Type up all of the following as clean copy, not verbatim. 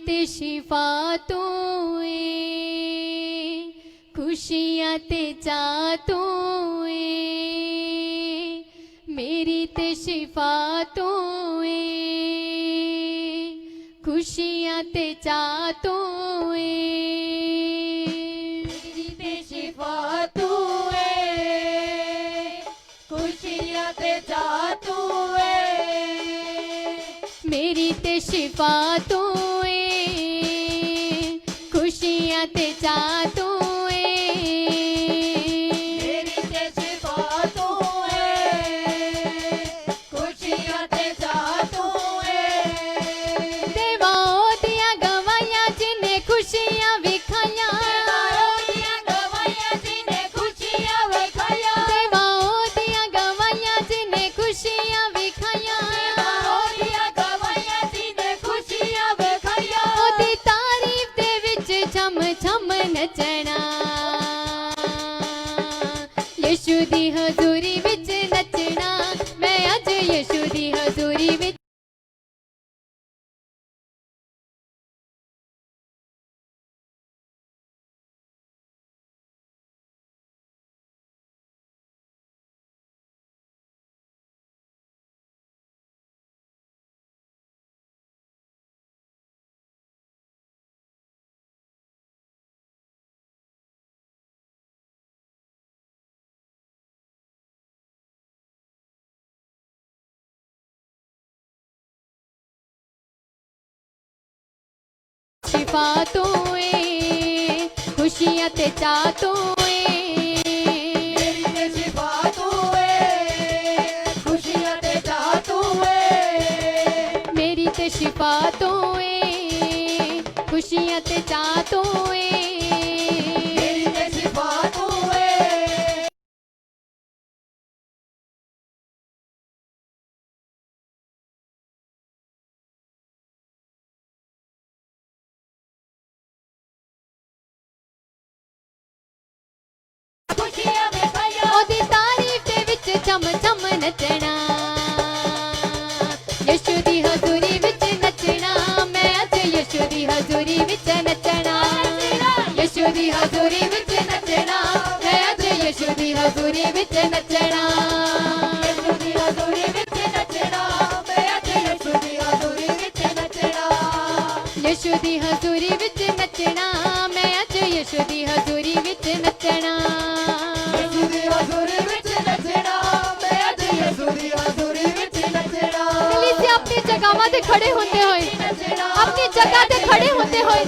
ते शिफा तू ए, खुशियाँ ते चा तू ए, मेरी ते शिफा तू ए, खुशियाँ ते चा तू ए, मेरी ते शिफा तू ए, खुशियाँ ते चा तू ए, मेरी ते शिफा तू ए, खुशियाँ ते चा तू ए, मेरी ते शिफा तू ए, खुशियाँ ते चा तू ए, देवा दिया गवाइयां जिन्हें खुशियाँ विखाइयां, दिया गवाइयाँ जिन्हें खुशियाँ विखाइयां, देवा दिया गवाइयां जिन्हें खुशियाँ विखाइयां, दिया गवाइयां जिन्हें खुशियाँ विखाइयां, ओदी तारीफ दे विच छम छम नचना, यीशु दी हजूरी विच नचना, मैं अज यीशु दी हजूरी विच शिफा तू ए, खुशियाँ ते चा तू ए, मेरी ते शिफा तू ए, खुशियाँ ते चा तू ए, मेरी ते शिफा तू ए, खुशियाँ ते चा तू ए, मेरी ते शिफा तू ए, खुशियाँ विखाइयां, ओदी तारीफ दे विच छम छम नचना, यीशु दी हजूरी विच नचना, मैं अज यीशु दी हजूरी विच नचना, यीशु दी हजूरी विच नचना, मैं अज यीशु दी हजूरी विच नचना, यीशु दी हजूरी विच नचना, मैं अज यीशु दी हजूरी विच नचना, यीशु दी हजूरी विच नचना, मैं अज यीशु दी हजूरी विच नचना, यीशु दी हजूरी विच नचना, मैं अज यीशु दी हजूरी विच नचना, कलीसिया अपनी जगहों ते खड़े होते हुए, अपनी जगह ते खड़े होते हुए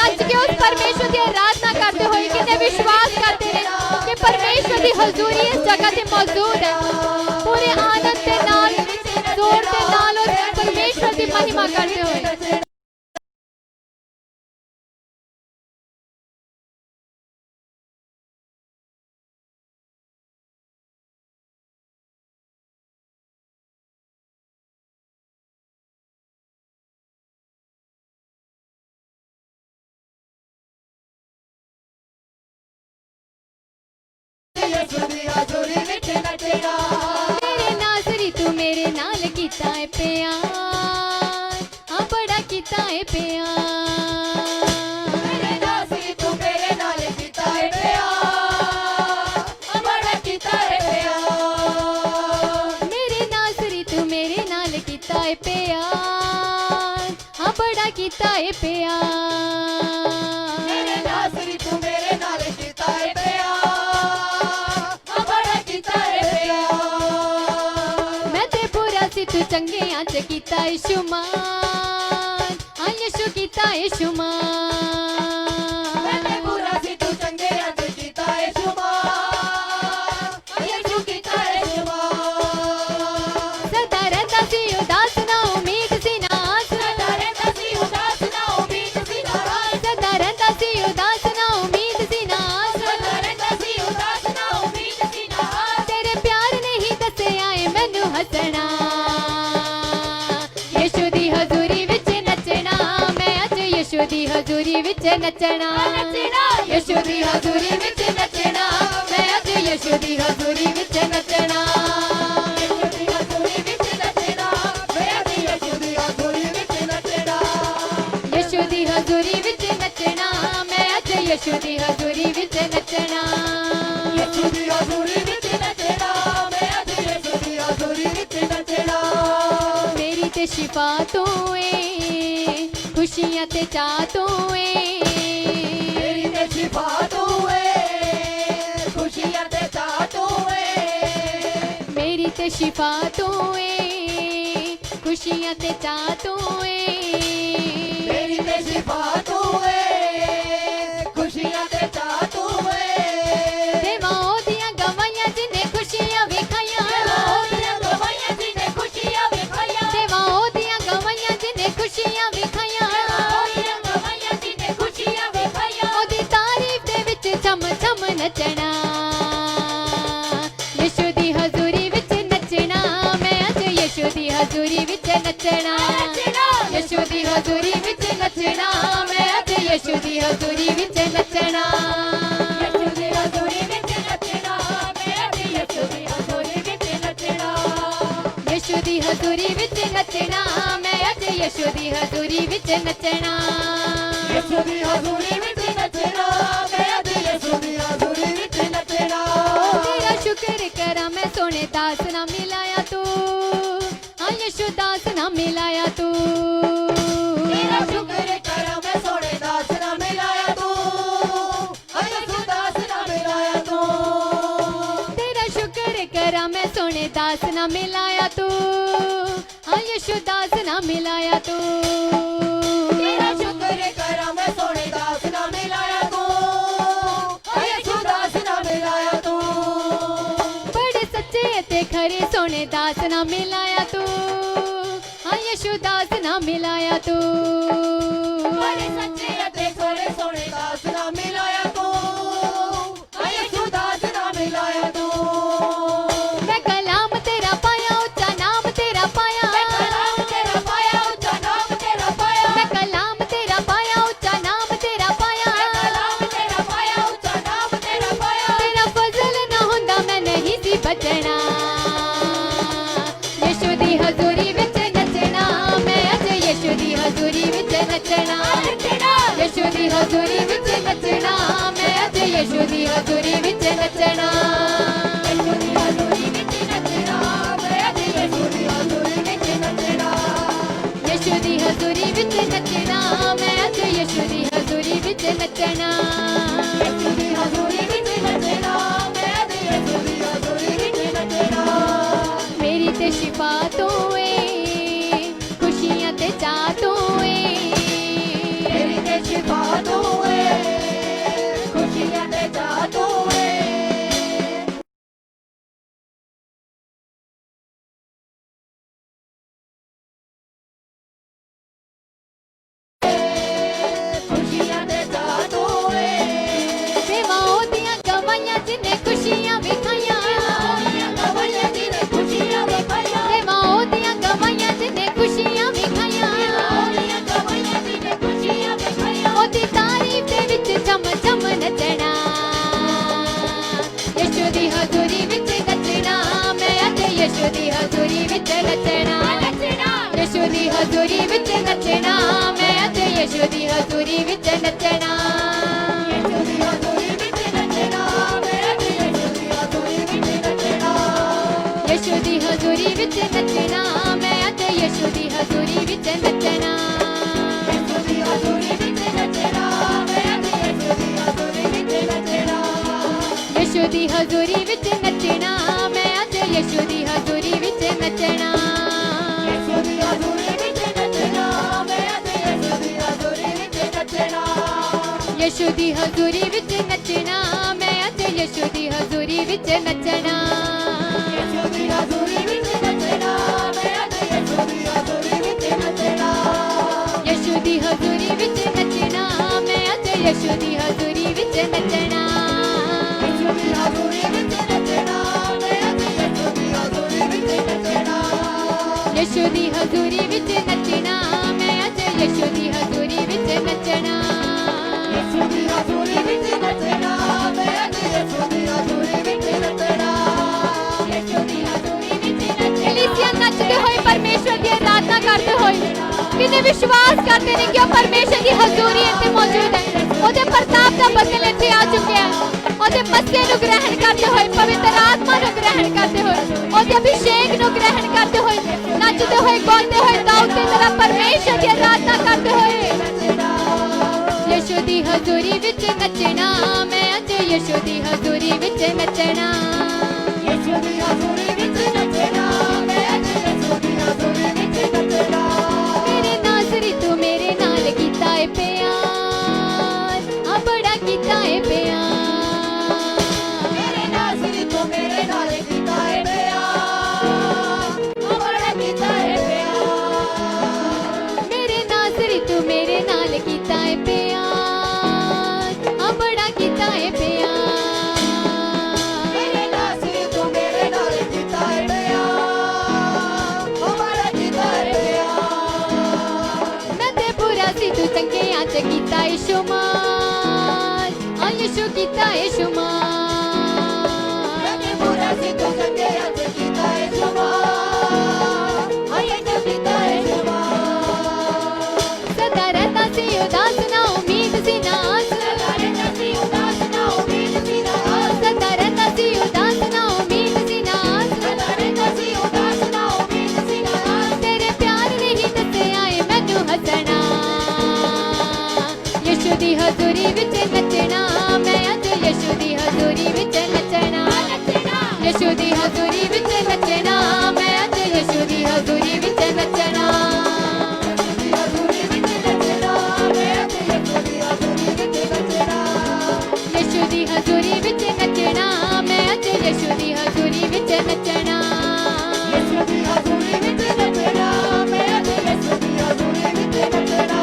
नच के उस परमेश्वर की आराधना करते हुए कितने विश्वास करते हैं कि परमेश्वर की हजूरी इस जगह ते मौजूद है, पूरे आनंद के नाल जोर के नाल उस परमेश्वर की महिमा करते हुए यीशु दी हजूरी विच नचना, मेरे नासरी तू मेरे नाल कीता है प्यार, हाँ बड़ा कीता है प्यार, मेरे नासरी तू मेरे नाल कीता है प्यार, बड़ा कीता है प्यार, मेरे नासरी तू मेरे नाल कीता है प्यार, हाँ बड़ा कीता है प्यार, मेरे नासरी तू मेरे नाल कीता है प्यार, बड़ा कीता है प्यार, मैं ते बुरा सी तू चंगे च कीता है शुमार, हाँ यीशु कीता है शुमार, मैंने बुरा सी तू चंगे अज कीता है शुमार, यीशु कीता है शुमार, सदा रहता सी उदास ना उम्मीद सी ना आस, सदा रहता सी उदास ना उम्मीद सी ना आस, सदा रहता सी उदास ना उम्मीद सी ना आस, सदा रहता सी उदास ना उम्मीद सी ना आस, तेरे प्यार ने ही दसे आए मैनू हसना, यीशु दी हजूरी विच नचना, मैं अज यीशु दी हजूरी विच नचना, यीशु दी हजूरी विच नचना, मैं अज यीशु दी हजूरी विच नचना, यीशु दी हजूरी विच नचना, मैं अज यीशु दी हजूरी विच नचना, यीशु यीशु दी हजूरी विच नचना यीशु दी हजूरी विच नचना मैं अज यीशु दी हजूरी विच नचना मेरी ते शिफा तू है खुशियां ते चाह तू है मेरी ते शिफा तू है खुशियां ते चाह तू है मेरी ते शिफा तू है खुशियां ते चाह तू है मेरी ते शिफा तू है खुशियां ते चाह तू है देवा ओदियां गवाइयां जिन्हें खुशियां विखाइयां ओदियां गवाइयां जिन्हें खुशियां विखाइयां देवा ओदियां गवाइयां जिन्हें खुशियां विखाइयां ओदियां गवाइयां जिन्हें खुशियां विखाइयां ओदी तारीफ दे विच छम छम नचना यीशु दी हजूरी विच नचना मैं अज यीशु दी हजूरी विच नचना यीशु दी हजूरी विच नचना मैं अज यीशु दी हजूरी विच नचना यीशु दी हजूरी विच नचना मैं अज यीशु दी हजूरी विच नचना यीशु दी हजूरी विच नचना मैं अज यीशु दी हजूरी विच नचना यीशु दी हजूरी विच नचना मैं अज यीशु दी हजूरी विच नचना तेरा शुक्र करा मैं सोने दास ना मिलाया तू हाँ यीशु दास ना मिलाया तू तेरा शुक्र करा मैं सोने दास ना मिलाया तू यीशु दास ना मिलाया तू तेरा शुक्र करा मैं सोने दास ना मिलाया तू हाँ यीशु दास ना मिलाया तू तेरा शुक्र करा मैं सोने दास ना मिलाया तू यीशु दास ना मिलाया तू बड़े सच्चे ते खरे सोने दास ना मिलाया तू हाँ यीशु दास ना मिलाया तू बड़े सच्चे ते खरे सोने दास ना मिलाया तू यीशु दास ना मिलाया तू मैं कलाम तेरा पाया ऊंचा नाम तेरा पाया मैं कलाम तेरा पाया ऊंचा नाम तेरा पाया मैं कलाम तेरा पाया ऊंचा नाम तेरा पाया मैं कलाम तेरा पाया ऊंचा नाम तेरा पाया तेरा फजल ना होंदा मैं नहीं सी बचना यीशु दी हजूरी विच नचना मैं अज यीशु दी हजूरी विच नचना यीशु दी हजूरी विच नचना मैं अज यीशु दी हजूरी विच नचना यीशु दी हजूरी विच नचना मैं अज यीशु दी हजूरी विच नचना यीशु दी हजूरी विच नचना मैं अज यीशु दी हजूरी विच नचना यीशु दी हजूरी विच नचना मैं अज यीशु दी हजूरी विच नचना मेरी ते शिफा तू है खुशियां ते चाह तू है मेरी ते शिफा तू है खुशियां ते चाह तू है खुशियां ते चाह तू है देवा ओदियां गवाइयां जिन्हें खुशियां विखाइयां ओदियां गवाइयां जिन्हें खुशियां विखाइयां देवा ओदियां गवाइयां जिन्हें खुशियां विखाइयां ओदियां गवाइयां जिन्हें खुशियां विखाइयां ओदी तारीफ दे विच छम छम नचना यीशु दी हजूरी विच नचना मैं अज यीशु दी हजूरी विच नचना यीशु दी हजूरी विच नचना मैं अज यीशु दी हजूरी विच नचना यीशु दी हजूरी विच नचना मैं अज यीशु दी हजूरी विच नचना यीशु दी हजूरी विच नचना मैं अज यीशु दी हजूरी विच नचना यीशु दी हजूरी विच नचना मैं अज यीशु दी हजूरी विच नचना यीशु दी हजूरी विच नचना मैं अज यीशु दी हजूरी विच नचना यीशु दी हजूरी विच नचना मैं अज यीशु दी हजूरी विच नचना यीशु दी हजूरी विच नचना मैं अज यीशु दी हजूरी विच नचना यीशु दी हजूरी विच नचना मैं अज यीशु दी हजूरी विच नचना यीशु दी हजूरी विच नचना मैं अज यीशु दी हजूरी विच नचना यीशु दी हजूरी विच नचना मैं अज यीशु दी हजूरी विच नचना यीशु दी हजूरी विच नचना मैं अज यीशु दी हजूरी विच नचना यीशु दी हजूरी विच नचना मैं अज यीशु दी हजूरी विच नचना यीशु दी हजूरी विच नचना कलीसिया नचते होए परमेश्वर दी आराधना करते होए किन्ने विश्वास करते हैं कि वो परमेश्वर की हजूरी इत्थे मौजूद है ਉਹਦੇ ਪ੍ਰਤਾਪ ਦਾ ਬਦਲ ਇੱਥੇ ਆ ਚੁੱਕਿਆ ਹੈ ਉਹਦੇ ਮੱਸੇ ਨੂੰ ਗ੍ਰਹਿਣ ਕਰਦੇ ਹੋਏ ਪਵਿੱਤਰ ਆਤਮਾ ਨੂੰ ਗ੍ਰਹਿਣ ਕਰਦੇ ਹੋਏ ਉਹਦੇ ਅਭਿਸ਼ੇਕ ਨੂੰ ਗ੍ਰਹਿਣ ਕਰਦੇ ਹੋਏ ਨੱਚਦੇ ਹੋਏ ਗਾਉਂਦੇ ਹੋਏ ਦਾਊਦ ਦੀ ਤਰ੍ਹਾਂ ਪਰਮੇਸ਼ਰ ਦੀ ਆਰਾਧਨਾ ਕਰਦੇ ਹੋਏ ਯਿਸੂ ਦੀ ਹਜ਼ੂਰੀ ਵਿੱਚ ਨੱਚਣਾ ਮੈਂ ਅੱਜ ਯਿਸੂ ਦੀ ਹਜ਼ੂਰੀ ਵਿੱਚ ਨੱਚਣਾ ਯਿਸੂ ਦੀ ਹਜ਼ੂਰੀ ਵਿੱਚ ਨੱਚਣਾ ਮੈਂ ਅੱਜ ਯਿਸੂ ਦੀ ਹਜ਼ੂਰੀ ਵਿੱਚ ਨੱਚਣਾ ਮੇਰੇ ਨਾਜ਼ਰੀ ਤੂੰ ਮੇਰੇ ਨਾਲ ਕੀਤਾ ਏ ਪਿਆਰ ਆ ਬੜਾ ਕੀਤਾ ਏ ਪਿਆਰ ਮੇਰੇ ਨਾਜ਼ਰੀ ਤੂੰ ਮੇਰੇ ਨਾਲ ਕੀਤਾ ਏ ਪਿਆਰ ਆ ਬੜਾ ਕੀਤਾ ਏ ਪਿਆਰ ਮੇਰੇ ਨਾਜ਼ਰੀ ਤੂੰ ਮੇਰੇ ਨਾਲ ਕੀਤਾ ਏ ਪਿਆਰ ਆ ਬੜਾ ਕੀਤਾ ਏ ਪਿਆਰ ਮੇਰੇ ਨਾਜ਼ਰੀ ਤੂੰ ਮੇਰੇ ਨਾਲ ਕੀਤਾ ਏ ਪਿਆਰ ਆ ਬੜਾ ਕੀਤਾ ਏ ਪਿਆਰ ਮੈਂ ਤੇ ਬੁਰਾ ਸੀ ਤੂੰ ਚੰਗਿਆਂ ਚ ਕੀਤਾ ਏ ਸ਼ੁਮਾਰ ਆ ਯਿਸੂ ਕੀਤਾ ਏ ਸ਼ੁਮਾਰ ਮੈਂ ਬੁਰਾ ਸੀ ਤੂੰ ਚੰਗਿਆਂ ਚ ਕੀਤਾ ਏ ਸ਼ੁਮਾਰ ਆ ਯਿਸੂ ਕੀਤਾ ਏ ਸ਼ੁਮਾਰ ਸਦਾ ਰਹਿੰਦਾ ਸੀ ਉਦਾਸ ਨਾ ਉਮੀਦ ਸੀ ਨਾ ਆਸ ਸਦਾ ਰਹਿੰਦਾ ਸੀ ਉਦਾਸ ਨਾ ਉਮੀਦ ਸੀ ਨਾ ਆਸ ਸਦਾ ਰਹਿੰਦਾ ਸੀ ਉਦਾਸ ਨਾ ਉਮੀਦ ਸੀ ਨਾ ਆਸ ਸਦਾ ਰਹਿੰਦਾ ਸੀ ਉਦਾਸ ਨਾ ਉਮੀਦ ਸੀ ਨਾ ਆਸ ਤੇਰੇ ਪਿਆਰ ਨੇ ਹੀ ਦੱਸਿਆ ਏ ਮੈਨੂੰ ਹੱਸਣਾ ਯਿਸੂ ਦੀ ਹਜ਼ੂਰੀ ਵਿੱਚ ਨੱਚਣਾ ਮੈਂ ਅੱਜ ਯਿਸੂ ਦੀ ਹਜ਼ੂਰੀ ਵਿੱਚ ਨੱਚਣਾ ਯਿਸੂ ਦੀ ਹਜ਼ੂਰੀ ਵਿੱਚ ਨੱਚਣਾ ਮੈਂ ਅੱਜ ਯਿਸੂ ਦੀ ਹਜ਼ੂਰੀ ਵਿੱਚ ਨੱਚਣਾ ਹਜ਼ੂਰੀ ਵਿੱਚ ਨੱਚਣਾ ਮੈਂ ਅੱਜ ਯਿਸੂ ਦੀ ਹਜ਼ੂਰੀ ਵਿੱਚ ਨੱਚਣਾ ਯਿਸੂ ਦੀ ਹਜ਼ੂਰੀ ਵਿੱਚ ਨੱਚਣਾ ਮੈਂ ਅੱਜ ਯਿਸੂ ਦੀ ਹਜ਼ੂਰੀ ਵਿੱਚ ਨੱਚਣਾ ਯਿਸੂ ਦੀ ਹਜ਼ੂਰੀ ਵਿੱਚ ਨੱਚਣਾ ਮੈਂ ਅੱਜ ਯਿਸੂ ਦੀ ਹਜ਼ੂਰੀ ਵਿੱਚ ਨੱਚਣਾ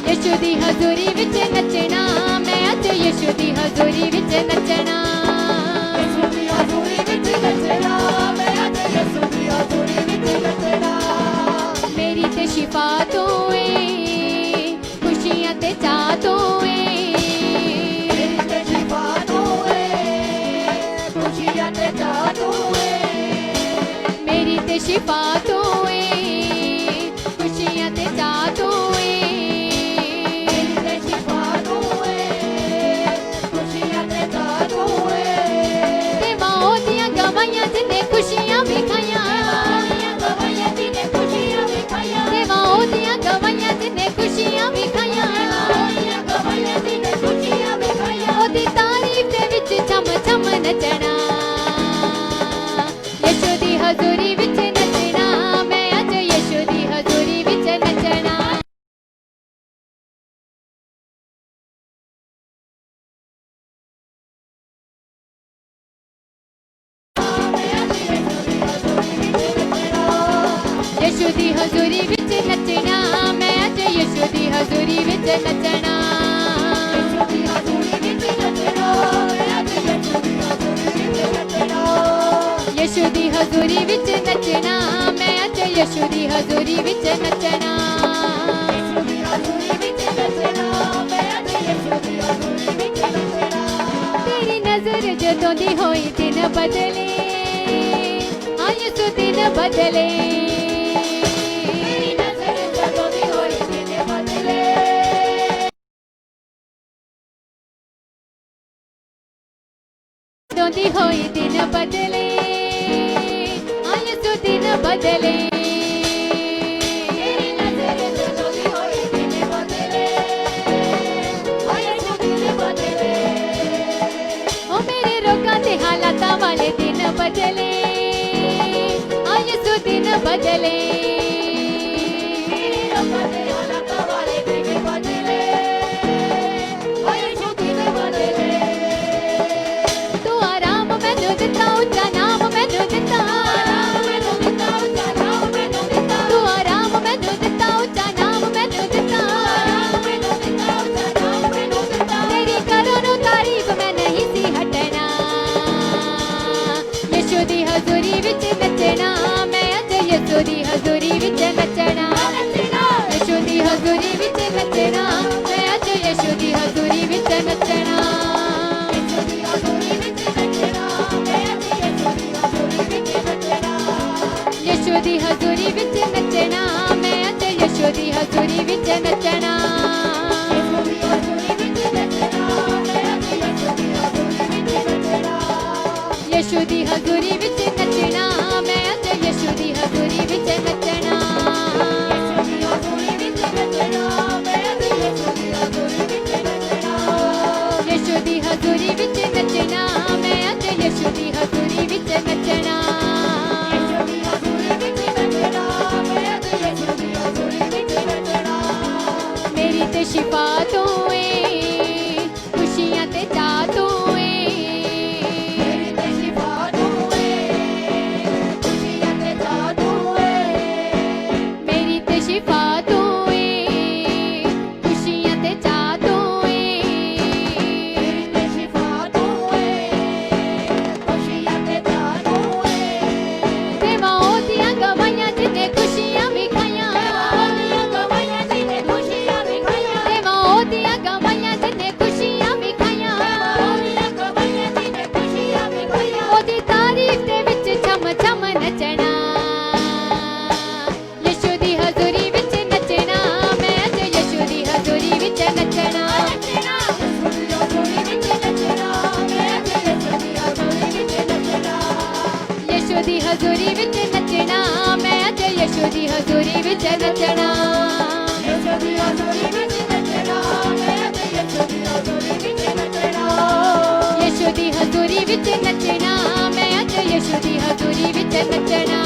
ਯਿਸੂ ਦੀ ਹਜ਼ੂਰੀ ਵਿੱਚ ਨੱਚਣਾ ਮੈਂ ਅੱਜ ਯਿਸੂ ਦੀ ਹਜ਼ੂਰੀ ਵਿੱਚ ਨੱਚਣਾ ਯਿਸੂ ਦੀ ਹਜ਼ੂਰੀ ਵਿੱਚ ਨੱਚਣਾ ਮੈਂ ਅੱਜ ਯਿਸੂ ਦੀ ਹਜ਼ੂਰੀ ਵਿੱਚ ਨੱਚਣਾ ਮੇਰੀ ਤੇ ਸ਼ਿਫਾ ਤੂੰ ਏ ਖੁਸ਼ੀਆਂ ਤੇ ਚਾਹ ਤੂੰ ਏ ਮੇਰੀ ਤੇ ਸ਼ਿਫਾ ਤੂੰ ਏ ਖੁਸ਼ੀਆਂ ਤੇ ਚਾਹ ਤੂੰ ਏ ਮੇਰੀ ਤੇ ਸ਼ਿਫਾ ਤੂੰ ਏ ਖੁਸ਼ੀਆਂ ਤੇ ਚਾਹ ਤੂੰ ਏ ਮੇਰੀ ਤੇ ਸ਼ਿਫਾ ਤੂੰ ਏ ਖੁਸ਼ੀਆਂ ਤੇ ਚਾਹ ਤੂੰ ਏ ਤੇ ਮਾਂ ਦੀਆਂ ਗਵਾਈਆਂ ਜਿਨੇ ਖੁਸ਼ੀਆਂ ਵਿਖਾਈਆਂ ਗਵਾਈਆਂ ਜਿਹਨੇ ਖੁਸ਼ੀਆਂ ਵਿਖਾਈਆਂ ਤੇ ਮਾਂ ਦੀਆਂ ਗਵਾਈਆਂ ਜਿਨੇ ਖੁਸ਼ੀਆਂ ਵਿਖਾਈਆਂ ਗਵਾਈਆਂ ਜਿਹਨੇ ਖੁਸ਼ੀਆਂ ਵਿਖਾਈਆਂ ਉਹਦੀ ਤਾਰੀਫ ਦੇ ਵਿੱਚ ਛਮ ਛਮ ਨੱਚਣਾ ਯਿਸੂ ਦੀ ਹਜ਼ੂਰੀ ਵਿੱਚ ਨੱਚਣਾ ਮੈਂ ਅੱਜ ਯਿਸੂ ਦੀ ਹਜ਼ੂਰੀ ਵਿੱਚ ਨੱਚਣਾ ਯਿਸੂ ਦੀ ਹਜ਼ੂਰੀ ਵਿੱਚ ਨੱਚਣਾ ਮੈਂ ਅੱਜ ਯਿਸੂ ਦੀ ਹਜ਼ੂਰੀ ਵਿੱਚ ਨੱਚਣਾ ਯਿਸੂ ਦੀ ਹਜ਼ੂਰੀ ਵਿੱਚ ਨੱਚਣਾ ਮੈਂ ਅੱਜ ਯਿਸੂ ਦੀ ਹਜ਼ੂਰੀ ਵਿੱਚ ਨੱਚਣਾ ਯਿਸੂ ਦੀ ਹਜ਼ੂਰੀ ਵਿੱਚ ਨੱਚਣਾ ਮੈਂ ਅੱਜ ਯਿਸੂ ਦੀ ਹਜ਼ੂਰੀ ਵਿੱਚ ਨੱਚਣਾ ਯਿਸੂ ਦੀ ਹਜ਼ੂਰੀ ਵਿੱਚ ਨੱਚਣਾ ਮੈਂ ਅੱਜ ਯਿਸੂ ਦੀ ਹਜ਼ੂਰੀ ਵਿੱਚ ਨੱਚਣਾ ਤੇਰੀ ਨਜ਼ਰ ਜਦੋਂ ਦੀ ਹੋਈ ਦਿਨ ਬਦਲੇ ਆ ਯਿਸੂ ਦਿਨ ਬਦਲੇ ਤੇਰੀ ਨਜ਼ਰ ਜਦੋਂ ਦੀ ਹੋਈ ਦਿਨ ਬਦਲੇ ਜਦੋਂ ਦੀ ਹੋਈ ਦਿਨ ਬਦਲੇ ਆ ਯਿਸੂ ਦਿਨ ਬਦਲੇ ਤੇਰੀ ਨਜ਼ਰ ਜਦੋਂ ਦੀ ਹੋਈ ਦਿਨ ਬਦਲੇ ਆ ਯਿਸੂ ਦਿਨ ਬਦਲੇ ਉਹ ਮੇਰੇ ਰੋਗਾਂ ਤੇ ਹਾਲਾਤਾਂ ਵਾਲੇ ਦਿਨ ਬਦਲੇ ਆ ਯਿਸੂ ਦਿਨ ਬਦਲੇ ਤੇਰੀ ਲੋਕਾਂ ਦੇ ਹਾਲਾਤਾਂ ਵਾਲੇ ਦਿਨ ਬਦਲੇ ਆ ਯਿਸੂ ਦਿਨ ਬਦਲੇ ਤੂੰ ਆਰਾਮ ਮੈਨੂੰ ਦਿੱਤਾ ਉੱਚਾ ਨਾਮ ਮੈਨੂੰ ਦਿੱਤਾ ਮੈਨੂੰ ਦਿੱਤਾ ਉੱਚਾ ਨਾਮ ਮੈਨੂੰ ਦਿੱਤਾ ਤੂੰ ਆਰਾਮ ਮੈਨੂੰ ਦਿੱਤਾ ਉੱਚਾ ਨਾਮ ਮੈਨੂੰ ਦਿੱਤਾ ਮੈਨੂੰ ਦਿੱਤਾ ਉੱਚਾ ਨਾਮ ਮੈਨੂੰ ਦਿੱਤਾ ਤੇਰੀ ਕਰੋ ਨੂੰ ਤਾਰੀਫ ਮੈਂ ਨਹੀਂ ਸੀ ਹਟਣਾ ਯਿਸੂ ਦੀ ਹਜ਼ੂਰੀ ਵਿੱਚ ਨੱਚਣਾ ਮੈਂ ਅੱਜ ਯਿਸੂ ਦੀ ਹਜ਼ੂਰੀ ਵਿੱਚ ਨੱਚਣਾ ਯਿਸੂ ਦੀ ਹਜ਼ੂਰੀ ਵਿੱਚ ਨੱਚਣਾ ਮੈਂ ਅੱਜ ਯਿਸੂ ਦੀ ਹਜ਼ੂਰੀ ਵਿੱਚ ਨੱਚਣਾ ਯਿਸੂ ਦੀ ਹਜ਼ੂਰੀ ਵਿੱਚ ਨੱਚਣਾ ਮੈਂ ਅੱਜ ਯਿਸੂ ਦੀ ਹਜ਼ੂਰੀ ਵਿੱਚ ਨੱਚਣਾ ਯਿਸੂ ਦੀ ਹਜ਼ੂਰੀ ਵਿੱਚ ਨੱਚਣਾ ਮੈਂ ਅੱਜ ਯਿਸੂ ਯਿਸੂ ਦੀ ਹਜ਼ੂਰੀ ਵਿੱਚ ਨੱਚਣਾ ਯਿਸੂ ਦੀ ਹਜ਼ੂਰੀ ਵਿੱਚ ਨੱਚਣਾ ਮੈਂ ਅੱਜ ਯਿਸੂ ਦੀ ਹਜ਼ੂਰੀ ਵਿੱਚ ਨੱਚਣਾ ਯਿਸੂ ਦੀ ਹਜ਼ੂਰੀ ਵਿੱਚ ਨੱਚਣਾ ਮੈਂ ਅੱਜ ਯਿਸੂ ਦੀ ਹਜ਼ੂਰੀ ਵਿੱਚ ਨੱਚਣਾ ਮੇਰੀ ਤੇ ਸ਼ਿਫਾ ਤੂੰ ਏ ਖੁਸ਼ੀਆਂ ਤੇ ਚਾਅ ਤੂੰ ਏ ਮੇਰੀ ਤੇ ਸ਼ਿਫਾ ਤੂੰ ਏ ਖੁਸ਼ੀਆਂ ਤੇ ਚਾਅ ਤੂੰ ਏ ਦੇਵਾਂ ਉਹਦੀਆਂ ਗਵਾਈਆਂ ਜਿਹਨੇ ਖੁਸ਼ੀਆਂ ਵਿਖਾਈਆਂ ਦੇਵਾਂ ਉਹਦੀਆਂ ਗਵਾਈਆਂ ਜਿਹਨੇ ਖੁਸ਼ੀਆਂ ਵਿਖਾਈਆਂ ਉਹਦੀ ਤਾਰੀਫ ਦੇ ਵਿੱਚ ਛਮ ਛਮ ਨੱਚਣਾ ਯਿਸੂ ਦੀ ਹਜ਼ੂਰੀ ਵਿੱਚ ਨੱਚਣਾ ਮੈਂ ਅੱਜ ਯਿਸੂ ਦੀ ਹਜ਼ੂਰੀ ਵਿੱਚ ਨੱਚਣਾ ਯਿਸੂ ਦੀ ਹਜ਼ੂਰੀ ਵਿੱਚ ਨੱਚਣਾ ਮੈਂ ਅੱਜ ਯਿਸੂ ਦੀ ਹਜ਼ੂਰੀ ਵਿੱਚ ਨੱਚਣਾ ਯਿਸੂ ਦੀ ਹਜ਼ੂਰੀ ਵਿੱਚ ਨੱਚਣਾ ਮੈਂ ਅੱਜ ਯਿਸੂ ਦੀ ਹਜ਼ੂਰੀ ਵਿੱਚ ਨੱਚਣਾ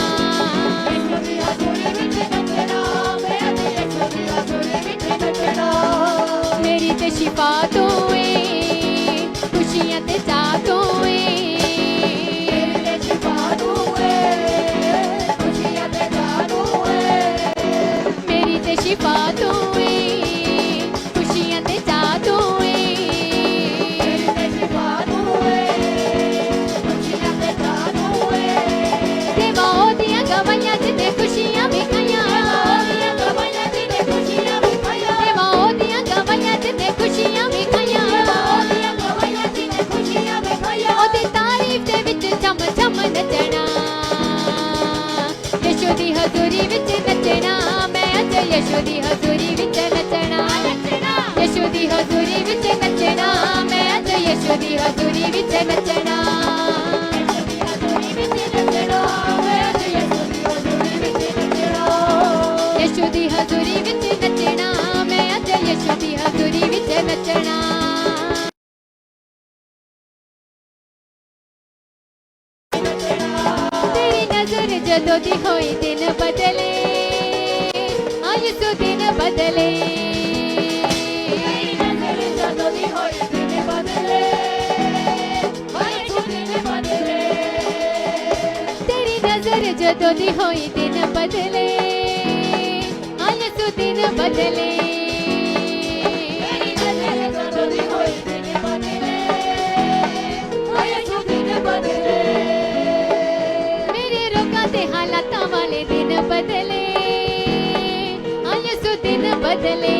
ਮੇਰੀ ਤੇ ਸ਼ਿਫਾ ਤੂੰ ਏ ਖੁਸ਼ੀਆਂ ਤੇ ਚਾਅ ਤੂੰ ਏ ਮੇਰੀ ਤੇ ਸ਼ਿਫਾ ਤੂੰ ਏ ਖੁਸ਼ੀਆਂ ਤੇ ਚਾਅ ਤੂੰ ਏ ਦੇਵਾਂ ਉਹਦੀਆਂ ਗਵਾਈਆਂ ਜਿਹਨੇ ਖੁਸ਼ੀਆਂ ਵਿਖਾਈਆਂ ਦੇਵਾਂ ਉਹਦੀਆਂ ਗਵਾਈਆਂ ਜਿਹਨੇ ਖੁਸ਼ੀਆਂ ਵਿਖਾਈਆਂ ਉਹਦੀ ਤਾਰੀਫ ਦੇ ਵਿੱਚ ਛਮ ਛਮ ਨੱਚਣਾ ਯਿਸੂ ਦੀ ਹਜ਼ੂਰੀ ਵਿੱਚ ਨੱਚਣਾ ਮੈਂ ਅੱਜ ਯਿਸੂ ਦੀ ਹਜ਼ੂਰੀ ਵਿੱਚ ਨੱਚਣਾ ਯਿਸੂ ਦੀ ਹਜ਼ੂਰੀ ਵਿੱਚ ਨੱਚਣਾ ਮੈਂ ਅੱਜ ਯਿਸੂ ਦੀ ਹਜ਼ੂਰੀ ਵਿੱਚ ਨੱਚਣਾ ਯਿਸੂ ਦੀ ਹਜ਼ੂਰੀ ਵਿੱਚ ਨੱਚਣਾ ਮੈਂ ਅੱਜ ਯਿਸੂ ਦੀ ਹਜ਼ੂਰੀ ਵਿੱਚ ਨੱਚਣਾ ਤੇਰੀ ਨਜ਼ਰ ਜਦੋਂ ਦੀ ਹੋਈ ਦਿਨ ਬਦਲੇ ਆ ਯਿਸੂ ਦਿਨ ਬਦਲੇ ਤੇਰੀ ਨਜ਼ਰ ਜਦੋਂ ਦੀ ਹੋਈ ਦਿਨ ਬਦਲੇ ਆ ਯਿਸੂ ਦਿਨ ਬਦਲੇ ਮੇਰੇ ਰੋਗਾਂ ਤੇ ਹਾਲਾਤਾਂ ਵਾਲੇ ਦਿਨ ਬਦਲੇ ਆ ਯਿਸੂ ਦਿਨ ਬਦਲੇ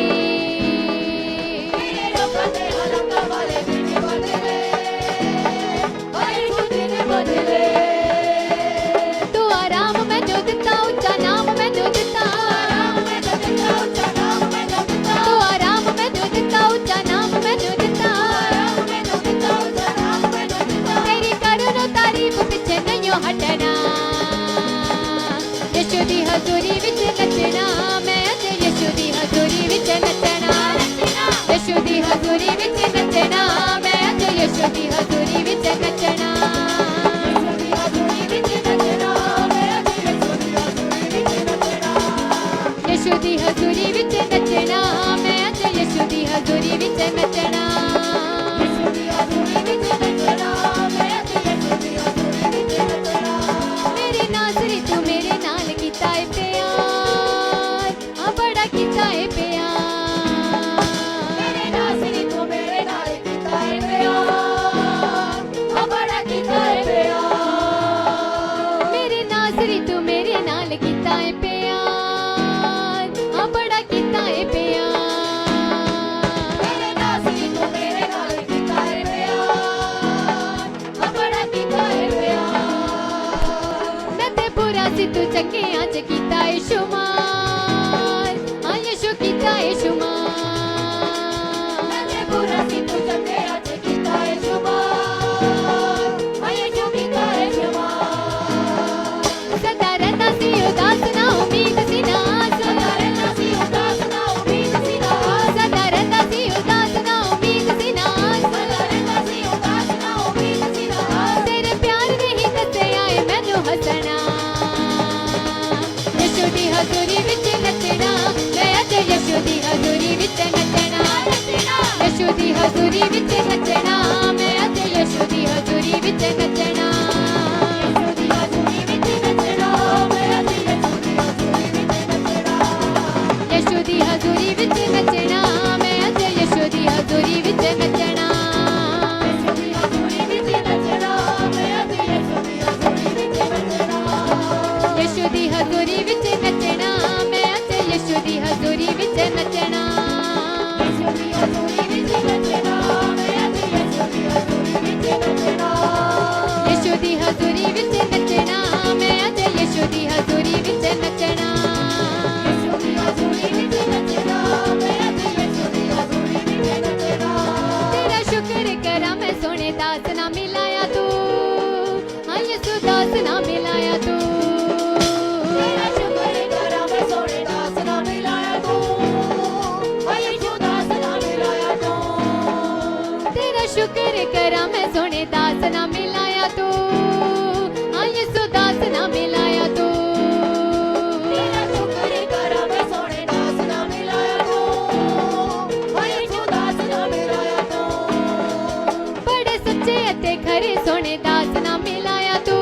ਤੂੰ ਆਰਾਮ ਮੈਨੂੰ ਦਿੱਤਾ ਉੱਚਾ ਨਾਮ ਮੈਨੂੰ ਦਿੱਤਾ ਤੂੰ ਆਰਾਮ ਮੈਨੂੰ ਦਿੱਤਾ ਉੱਚਾ ਨਾਮ ਮੈਨੂੰ ਦਿੱਤਾ ਤੇਰੀ ਕਰੋ ਤਾਰੀਫ ਪਿੱਛੇ ਨਹੀਂ ਹਟਣਾ ਯਿਸੂ ਦੀ ਹਜ਼ੂਰੀ ਵਿੱਚ ਨੱਚਣਾ ਮੈਂ ਅੱਜ ਯਿਸੂ ਦੀ ਹਜ਼ੂਰੀ ਵਿੱਚ ਨੱਚਣਾ ਯਿਸੂ ਦੀ ਹਜ਼ੂਰੀ ਵਿੱਚ ਨੱਚਣਾ ਮੈਂ ਅੱਜ ਯਿਸੂ ਦੀ ਹਜ਼ੂਰੀ ਵਿੱਚ ਨੱਚਣਾ ਯਿਸੂ ਦੀ ਹਜ਼ੂਰੀ ਵਿੱਚ ਨੱਚਣਾ ਮੈਂ ਅੱਜ ਯਿਸੂ ਦੀ ਹਜ਼ੂਰੀ ਵਿੱਚ ਨੱਚਣਾ ਮੇਰੇ ਨਾਜ਼ਰੀ ਤੂੰ ਮੇਰੇ ਨਾਲ ਕੀਤਾ ਏ ਪਿਆਰ ਆ ਬੜਾ ਕੀਤਾ ਏ ਪਿਆਰ ਮੇਰੇ ਨਾਜ਼ਰੀ ਤੂੰ ਮੇਰੇ ਨਾਲ ਕੀਤਾ ਏ ਪਿਆਰ ਆ ਬੜਾ ਕੀਤਾ ਏ ਪਿਆਰ ਮੇਰੇ ਨਾਜ਼ਰੀ ਤੂੰ ਮੇਰੇ ਨਾਲ ਕੀਤਾ ਏ ਪਿਆਰ ਆ ਬੜਾ ਕੀਤਾ ਏ ਪਿਆਰ ਮੇਰੇ ਨਾਜ਼ਰੀ ਤੂੰ ਮੇਰੇ ਨਾਲ ਕੀਤਾ ਏ ਪਿਆਰ ਆ ਬੜਾ ਕੀਤਾ ਏ ਪਿਆਰ ਮੈਂ ਤੇ ਬੁਰਾ ਸੀ ਤੂੰ ਚੰਗਿਆਂ 'ਚ ਕੀਤਾ ਏ ਸ਼ੁਮਾਰ नचना यीशु दी हजूरी विच नचना मैं अज यीशु दी हजूरी विच नचना यीशु दी हजूरी विच नचना मैं अज यीशु दी हजूरी विच नचना यीशु दी हजूरी विच नचना मैं अज यीशु दी हजूरी विच नचना यीशु दी हजूरी विच नचना मैं अज यीशु दी हजूरी विच नचना यीशु दी हजूरी विच नचना मैं अज यीशु दी हजूरी विच नचना तेरा शुक्र करा मैं सोने दास ना मिलाया तू हाँ यीशु दास ना मिलाया तू तेरा शुक्र करा मैं सोने दास ना मिलाया तू हाँ यीशु दास ना मिलाया तू तेरा शुक्र करा मैं सोने दास ना मिलाया तू हाँ यीशु दास ना मिलाया तू तेरा शुक्र करा मैं सोने दास ना मिलाया तू हाँ यीशु दास ना मिलाया तू बड़े सच्चे अते खरे सोने दास ना मिलाया तू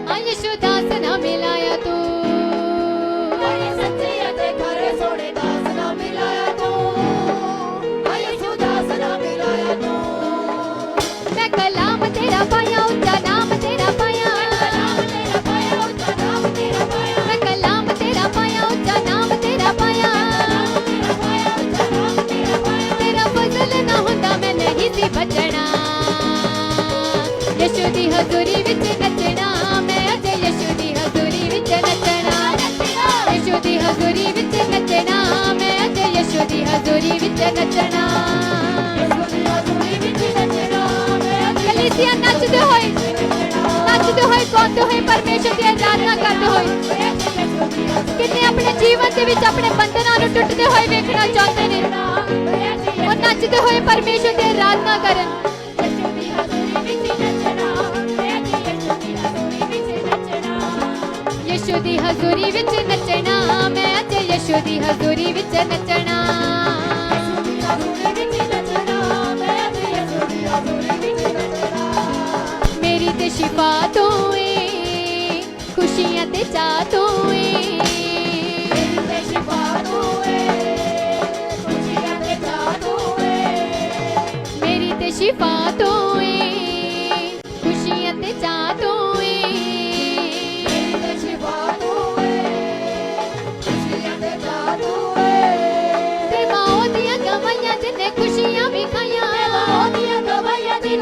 हाँ यीशु दास ना मिलाया तू बड़े सच्चे अते खरे सोने दास ना मिलाया तू हाँ यीशु दास ना मिलाया तू मैं कलाम तेरा पाया ऊंचा नाम तेरा पाया मैं कलाम तेरा पाया ऊंचा नाम तेरा पाया तेरा फजल ना होंदा मैं नहीं सी बचना यीशु दी हजूरी विच नचना मैं अज यीशु दी हजूरी विच नचना यीशु दी हजूरी विच नचना मैं अज यीशु दी हजूरी विच नचना कलीसिया नचदे होए गाते होए परमेश्वर दी आराधना करदे होए किन्ने अपने जीवन दे विच अपने बंधनां नूं टुटदे होए वेखना चाहते ने और नचदे होए परमेश्वर दी आराधना करन यीशु दी हजूरी विच नचना मैं अज यीशु दी हजूरी विच नचना मेरी ते शिफा तू है खुशियां ते चाह तू है मेरी ते शिफा तू है खुशियां ते चाह तू है ते माओ दियां गवाइयां जिन्ने खुशियां भी खाइयां ते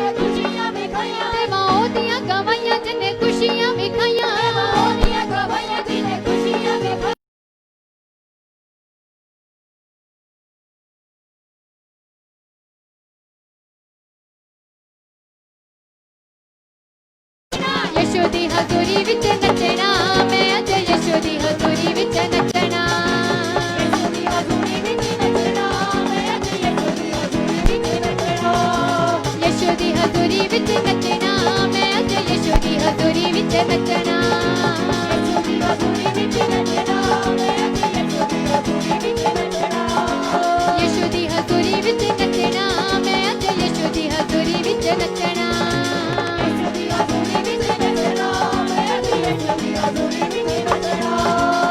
माओ दियां गवाइयां जिन्ने खुशियां भी खाइयां यीशु दी हजूरी विच नचना मैं अज यीशु दी हजूरी विच नचना यीशु दी हजूरी विच नचना मैं अज यीशु दी हजूरी विच नचना यीशु दी हजूरी विच नचना मैं अज यीशु दी हजूरी विच नचना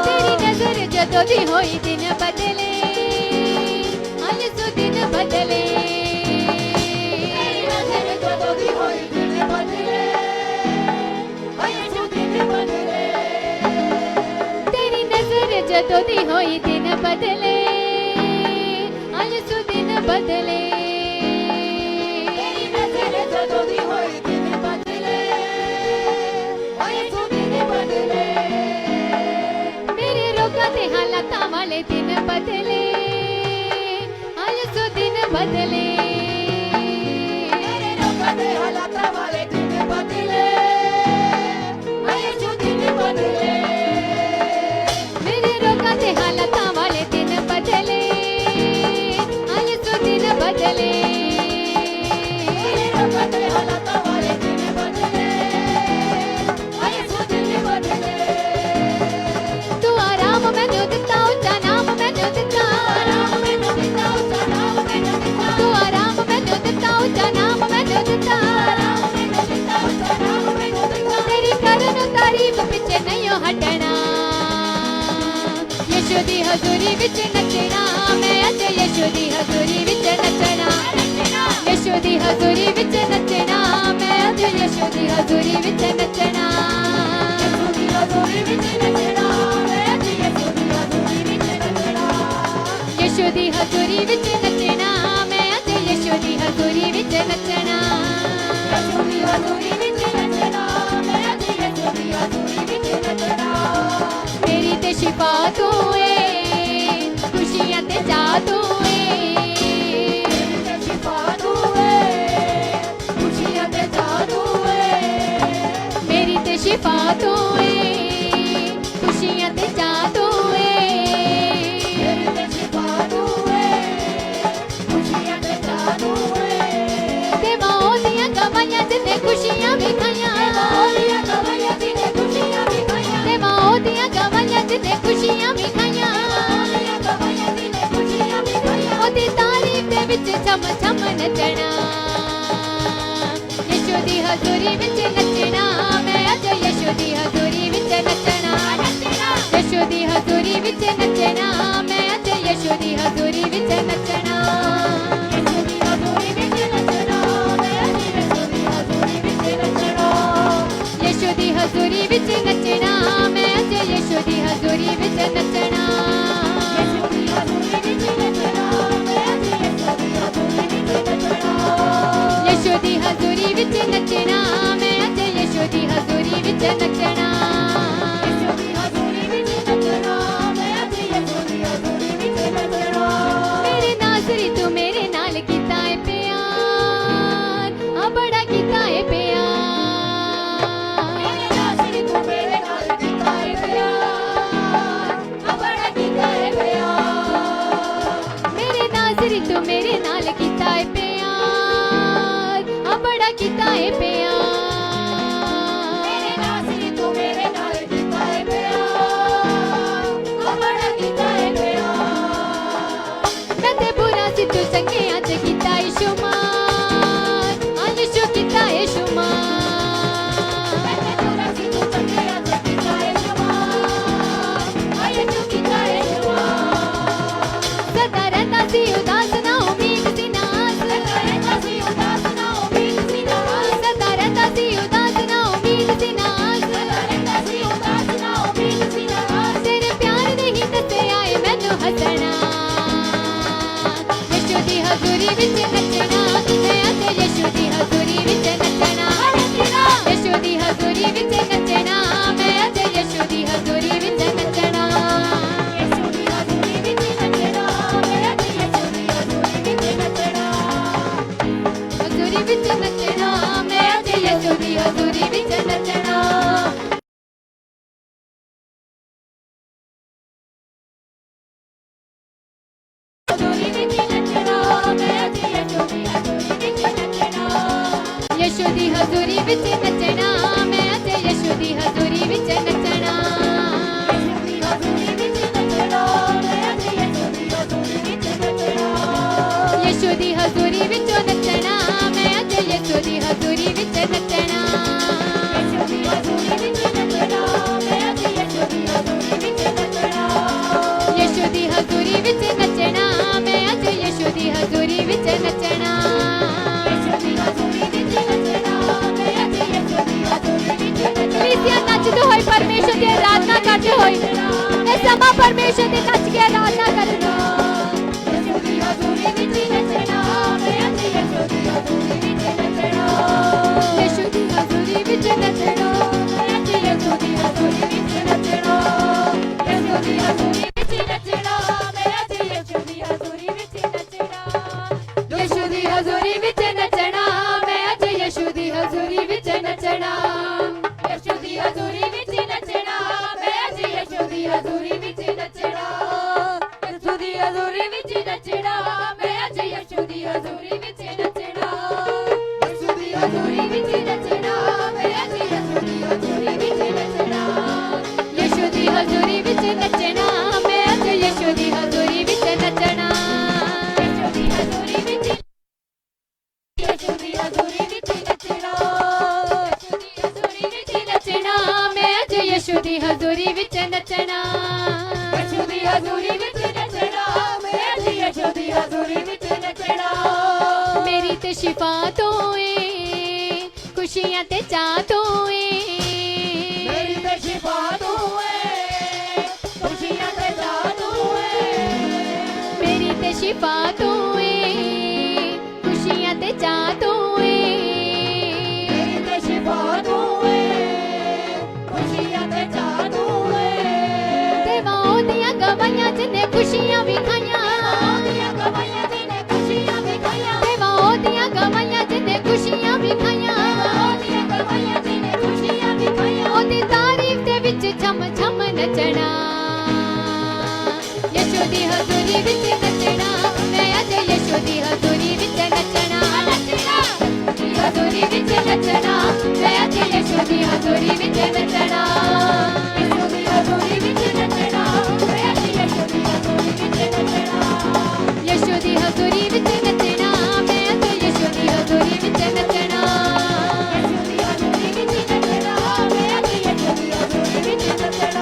तेरी नजर जदों दी होई दिन बदले हाँ यीशु दिन बदले तेरी नजर जदों दी होई दिन बदले हाँ यीशु दिन बदले मेरे रोगां ते हालातां वाले दिन बदले हाँ यीशु दिन बदले मेरे रोगां ते हालातां वाले दिन बदले हाँ यीशु दिन बदले मेरे रोगां ते हालातां वाले दिन बदले हाँ यीशु दिन बदले मेरे रोगां ते हालातां वाले दिन बदले हाँ यीशु दिन हटना यीशु दी हजूरी विच नचना मैं अज यीशु दी हजूरी विच नचना यीशु दी हजूरी विच नचना मैं अज यीशु दी हजूरी विच नचना यीशु दी हजूरी विच नचना मैं अज यीशु दी हजूरी विच नचना यीशु दी हजूरी विच नचना मैं अज यीशु दी हजूरी विच नचना यीशु दी हजूरी विच नचना मैं अज यीशु दी हजूरी विच नचना मेरी ते शिफा तू है खुशियां ते जा तू है ते शिफा तू है खुशियां ते जादू है मेरी ते शिफा तू है खुशियां ते जा तू है मेरी ते शिफा तू है खुशियां ते जादू है ते माओ दियां गवाइयां जिन्ने खुशियां विखाइयां ओलिया कवैया जिने खुशियां विखाइयां ते माओ दियां गवाइयां जिन्ने खुशियां विखाइयां ओलिया कवैया जिने खुशियां विखाइयां ओदी तारीफ दे विच छम छम नचना यीशु दी हजूरी विच नचना मैं अज यीशु दी हजूरी विच नचना यीशु दी हजूरी विच नचना मैं अज यीशु दी हजूरी विच नचना यीशु दी हजूरी विच नचना मैं अज यीशु दी हजूरी विच नचना यीशु दी हजूरी विच नचना मैं अज यीशु दी हजूरी विच नचना यीशु दी हजूरी विच नचना मैं अज यीशु दी हजूरी विच नचना यीशु दी हजूरी विच नचना मैं अज यीशु दी हजूरी विच नचना यीशु दी हजूरी विच नचना मैं अज यीशु दी हजूरी विच नचना मेरे नाज़री तू मेरे नाल कीता है प्यार आ बड़ा कीता है प्यार मेरे नाज़री तू मेरे नाल कीता है प्यार बड़ा कीता है प्यार मेरे नाज़री तू मेरे नाल कीता है प्यार आ बड़ा कीता है प्यार मेरे नाज़री तू मेरे नाल कीता है प्यार बड़ा कीता है प्यार मैं ते बुरा सी तू चंगे अज कीता है शुमार आ यीशु कीता है शुमार मैं पूरा सी तू चंगे अज कीता है शुमार आये तू कीता है शुमार सदा रहता सी उदास ना उम्मीद सी ना आस रहता सी उदास ना उम्मीद सी ना आस सदा रहता सी उदास ना उम्मीद सी ना आस रहता सी उदास ना उम्मीद सी ना आस तेरे प्यार ने ही दसे आए मैनू हसना यीशु दी हजूरी विच नचना मैं अज यीशु दी हजूरी विच नचना यीशु दी हजूरी विच नचना मैं अज यीशु दी हजूरी विच नचना यीशु दी हजूरी विच नचना मैं अज यीशु दी हजूरी विच नचना हजूरी विच नचना मैं अज यीशु दी हजूरी विच नचना हजूरी विच नचना मैं अज यीशु दी हजूरी विच नचना यीशु दी हजूरी विच नचना मैं अज यीशु दी हजूरी विच नचना यीशु दी हजूरी विच नचना मैं अज यीशु दी हजूरी विच नचना यीशु दी हजूरी विच नचना मैं अज यीशु दी हजूरी विच नचना यीशु दी हजूरी विच नचना मैं अज यीशु दी हजूरी विच नचना यीशु दी हजूरी विच नचना मैं अज यीशु दी हजूरी विच नचना यीशु दी हजूरी विच नचना मैं अज यीशु दी हजूरी विच नचना कलीसिया नचदे होए परमेश्वर दी आराधना करदे होए ए समा परमेश्वर दी नच के आराधना करना यीशु दी हजूरी विच नचना मैं अज यीशु दी हजूरी विच नचना यीशु दी हजूरी विच नचना मैं अज यीशु दी हजूरी विच नचना यीशु दी हजूरी विच नचना मैं अज यीशु दी हजूरी विच नचना यीशु दी हजूरी विच नचना मैं अज यीशु दी हजूरी विच नचना यीशु दी हजूरी विच नचना मैं अज यीशु दी हजूरी विच नचना यीशु दी हजूरी विच नचना मैं अज यीशु दी हजूरी विच नचना यीशु दी हजूरी विच नचना मैं अज यीशु दी हजूरी विच नचना यीशु दी हजूरी विच नचना मैं अज यीशु दी हजूरी विच नचना यीशु दी हजूरी विच यीशु दी हजूरी विच नचना यीशु दी हजूरी विच नचना मैं अज यीशु ਯਿਸੂ ਦੀ ਹਜ਼ੂਰੀ ਵਿੱਚ ਨੱਚਣਾ ਯਿਸੂ ਦੀ ਹਜ਼ੂਰੀ ਵਿੱਚ ਨੱਚਣਾ ਮੈਂ ਅੱਜ ਯਿਸੂ ਦੀ ਹਜ਼ੂਰੀ ਵਿੱਚ ਨੱਚਣਾ ਮੇਰੀ ਤੇ ਸ਼ਿਫਾ ਤੋਂ ਏ ਖੁਸ਼ੀਆਂ ਤੇ ਚਾਹ ਤੋਂ ਏ ਮੇਰੀ ਤੇ ਸ਼ਿਫਾ ਤੂੰ ਏ ਖੁਸ਼ੀਆਂ ਤੇ ਚਾਹ ਤੂੰ ਏ ਮੇਰੀ ਤੇ ਸ਼ਿਫਾ ਤੋਂ ਏ ਖੁਸ਼ੀਆਂ ਤੇ ਚਾਹ ਤੋਂ ਏ ਮੇਰੀ ਤੇ ਸ਼ਿਫਾ ਤੂੰ ਏ ਖੁਸ਼ੀਆਂ ਤੇ ਚਾਹ ਤੂੰ ਏ ਦੇਵਾਂ ਉਹਦੀਆਂ ਗਵਾਈਆਂ ਜਿਹਨੇ ਖੁਸ਼ੀਆਂ ਵੀ ਖਾਈਆਂ ਉਹਦੀਆਂ ਗਵਾਈਆਂ ਜਿਹਨੇ ਖੁਸ਼ੀਆਂ ਵੀ ਖਾਈਆਂ ਦੇਵਾਂ ਉਹਦੀਆਂ ਗਵਾਈਆਂ ਜਿਹਨੇ ਖੁਸ਼ੀਆਂ ਵੀ ਖਾਈਆਂ ਉਹਦੀਆਂ ਗਵਾਈਆਂ ਜਿਹਨੇ ਖੁਸ਼ੀਆਂ ਵੀ ਖਾਈਆਂ ਉਹਦੀ ਤਾਰੀਫ ਦੇ ਵਿੱਚ ਛਮ ਛਮ ਨੱਚਣਾ ਯਿਸੂ ਦੀ ਹਜ਼ੂਰੀ ਵਿੱਚ ਨੱਚਣਾ ਮੈਂ ਅੱਜ ਯਿਸੂ ਦੀ ਹਜ਼ੂਰੀ ਵਿੱਚ ਨੱਚਣਾ ਦੀ ਹਜ਼ੂਰੀ ਵਿੱਚ ਨੱਚਣਾ ਮੈਂ ਅੱਜ ਯਿਸੂ ਦੀ ਹਜ਼ੂਰੀ ਵਿੱਚ ਨੱਚਣਾ ਯਿਸੂ ਦੀ ਹਜ਼ੂਰੀ ਵਿੱਚ ਨੱਚਣਾ ਮੈਂ ਅੱਜ ਯਿਸੂ ਦੀ ਹਜ਼ੂਰੀ ਵਿੱਚ ਨੱਚਣਾ ਯਿਸੂ ਦੀ ਹਜ਼ੂਰੀ ਵਿੱਚ ਨੱਚਣਾ ਮੈਂ ਅੱਜ ਯਿਸੂ ਦੀ ਹਜ਼ੂਰੀ ਵਿੱਚ ਨੱਚਣਾ ਯਿਸੂ ਦੀ ਹਜ਼ੂਰੀ ਵਿੱਚ ਨੱਚਣਾ ਮੈਂ ਅੱਜ ਯਿਸੂ ਦੀ ਹਜ਼ੂਰੀ ਵਿੱਚ ਨੱਚਣਾ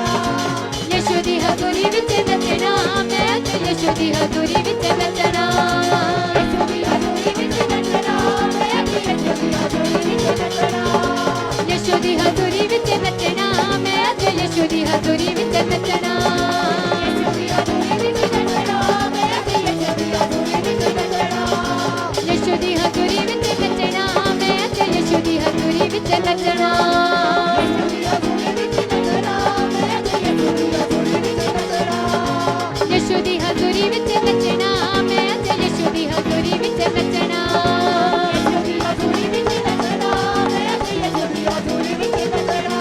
ਯਿਸੂ ਦੀ ਹਜ਼ੂਰੀ ਵਿੱਚ ਨੱਚਣਾ ਮੈਂ ਅੱਜ ਯਿਸੂ ਦੀ ਹਜ਼ੂਰੀ ਵਿੱਚ ਨੱਚਣਾ ਯਿਸੂ ਦੀ ਹਜ਼ੂਰੀ ਵਿੱਚ ਨੱਚਣਾ ਮੈਂ ਅੱਜ ਯਿਸੂ ਦੀ ਹਜ਼ੂਰੀ ਵਿੱਚ ਨੱਚਣਾ ਯਿਸੂ ਦੀ ਹਜ਼ੂਰੀ ਵਿੱਚ ਨੱਚਣਾ ਮੈਂ ਅੱਜ ਯਿਸੂ ਦੀ ਹਜ਼ੂਰੀ ਵਿੱਚ ਨੱਚਣਾ ਯਿਸੂ ਦੀ ਹਜ਼ੂਰੀ ਵਿੱਚ ਨੱਚਣਾ ਮੈਂ ਅੱਜ ਯਿਸੂ ਦੀ ਹਜ਼ੂਰੀ ਵਿੱਚ ਨੱਚਣਾ ਯਿਸੂ ਦੀ ਹਜ਼ੂਰੀ ਵਿੱਚ ਨੱਚਣਾ ਮੈਂ ਅੱਜ ਯਿਸੂ ਦੀ ਹਜ਼ੂਰੀ ਵਿੱਚ ਨੱਚਣਾ ਯਿਸੂ ਦੀ ਹਜ਼ੂਰੀ ਵਿੱਚ ਨੱਚਣਾ ਮੈਂ ਅੱਜ ਯਿਸੂ ਦੀ ਹਜ਼ੂਰੀ ਵਿੱਚ ਨੱਚਣਾ ਯਿਸੂ ਦੀ ਹਜ਼ੂਰੀ ਵਿੱਚ ਨੱਚਣਾ ਮੈਂ ਅੱਜ ਯਿਸੂ ਦੀ ਹਜ਼ੂਰੀ ਵਿੱਚ ਨੱਚਣਾ ਯਿਸੂ ਦੀ ਹਜ਼ੂਰੀ ਵਿੱਚ ਨੱਚਣਾ ਮੈਂ ਅੱਜ ਯਿਸੂ ਦੀ ਹਜ਼ੂਰੀ ਵਿੱਚ ਨੱਚਣਾ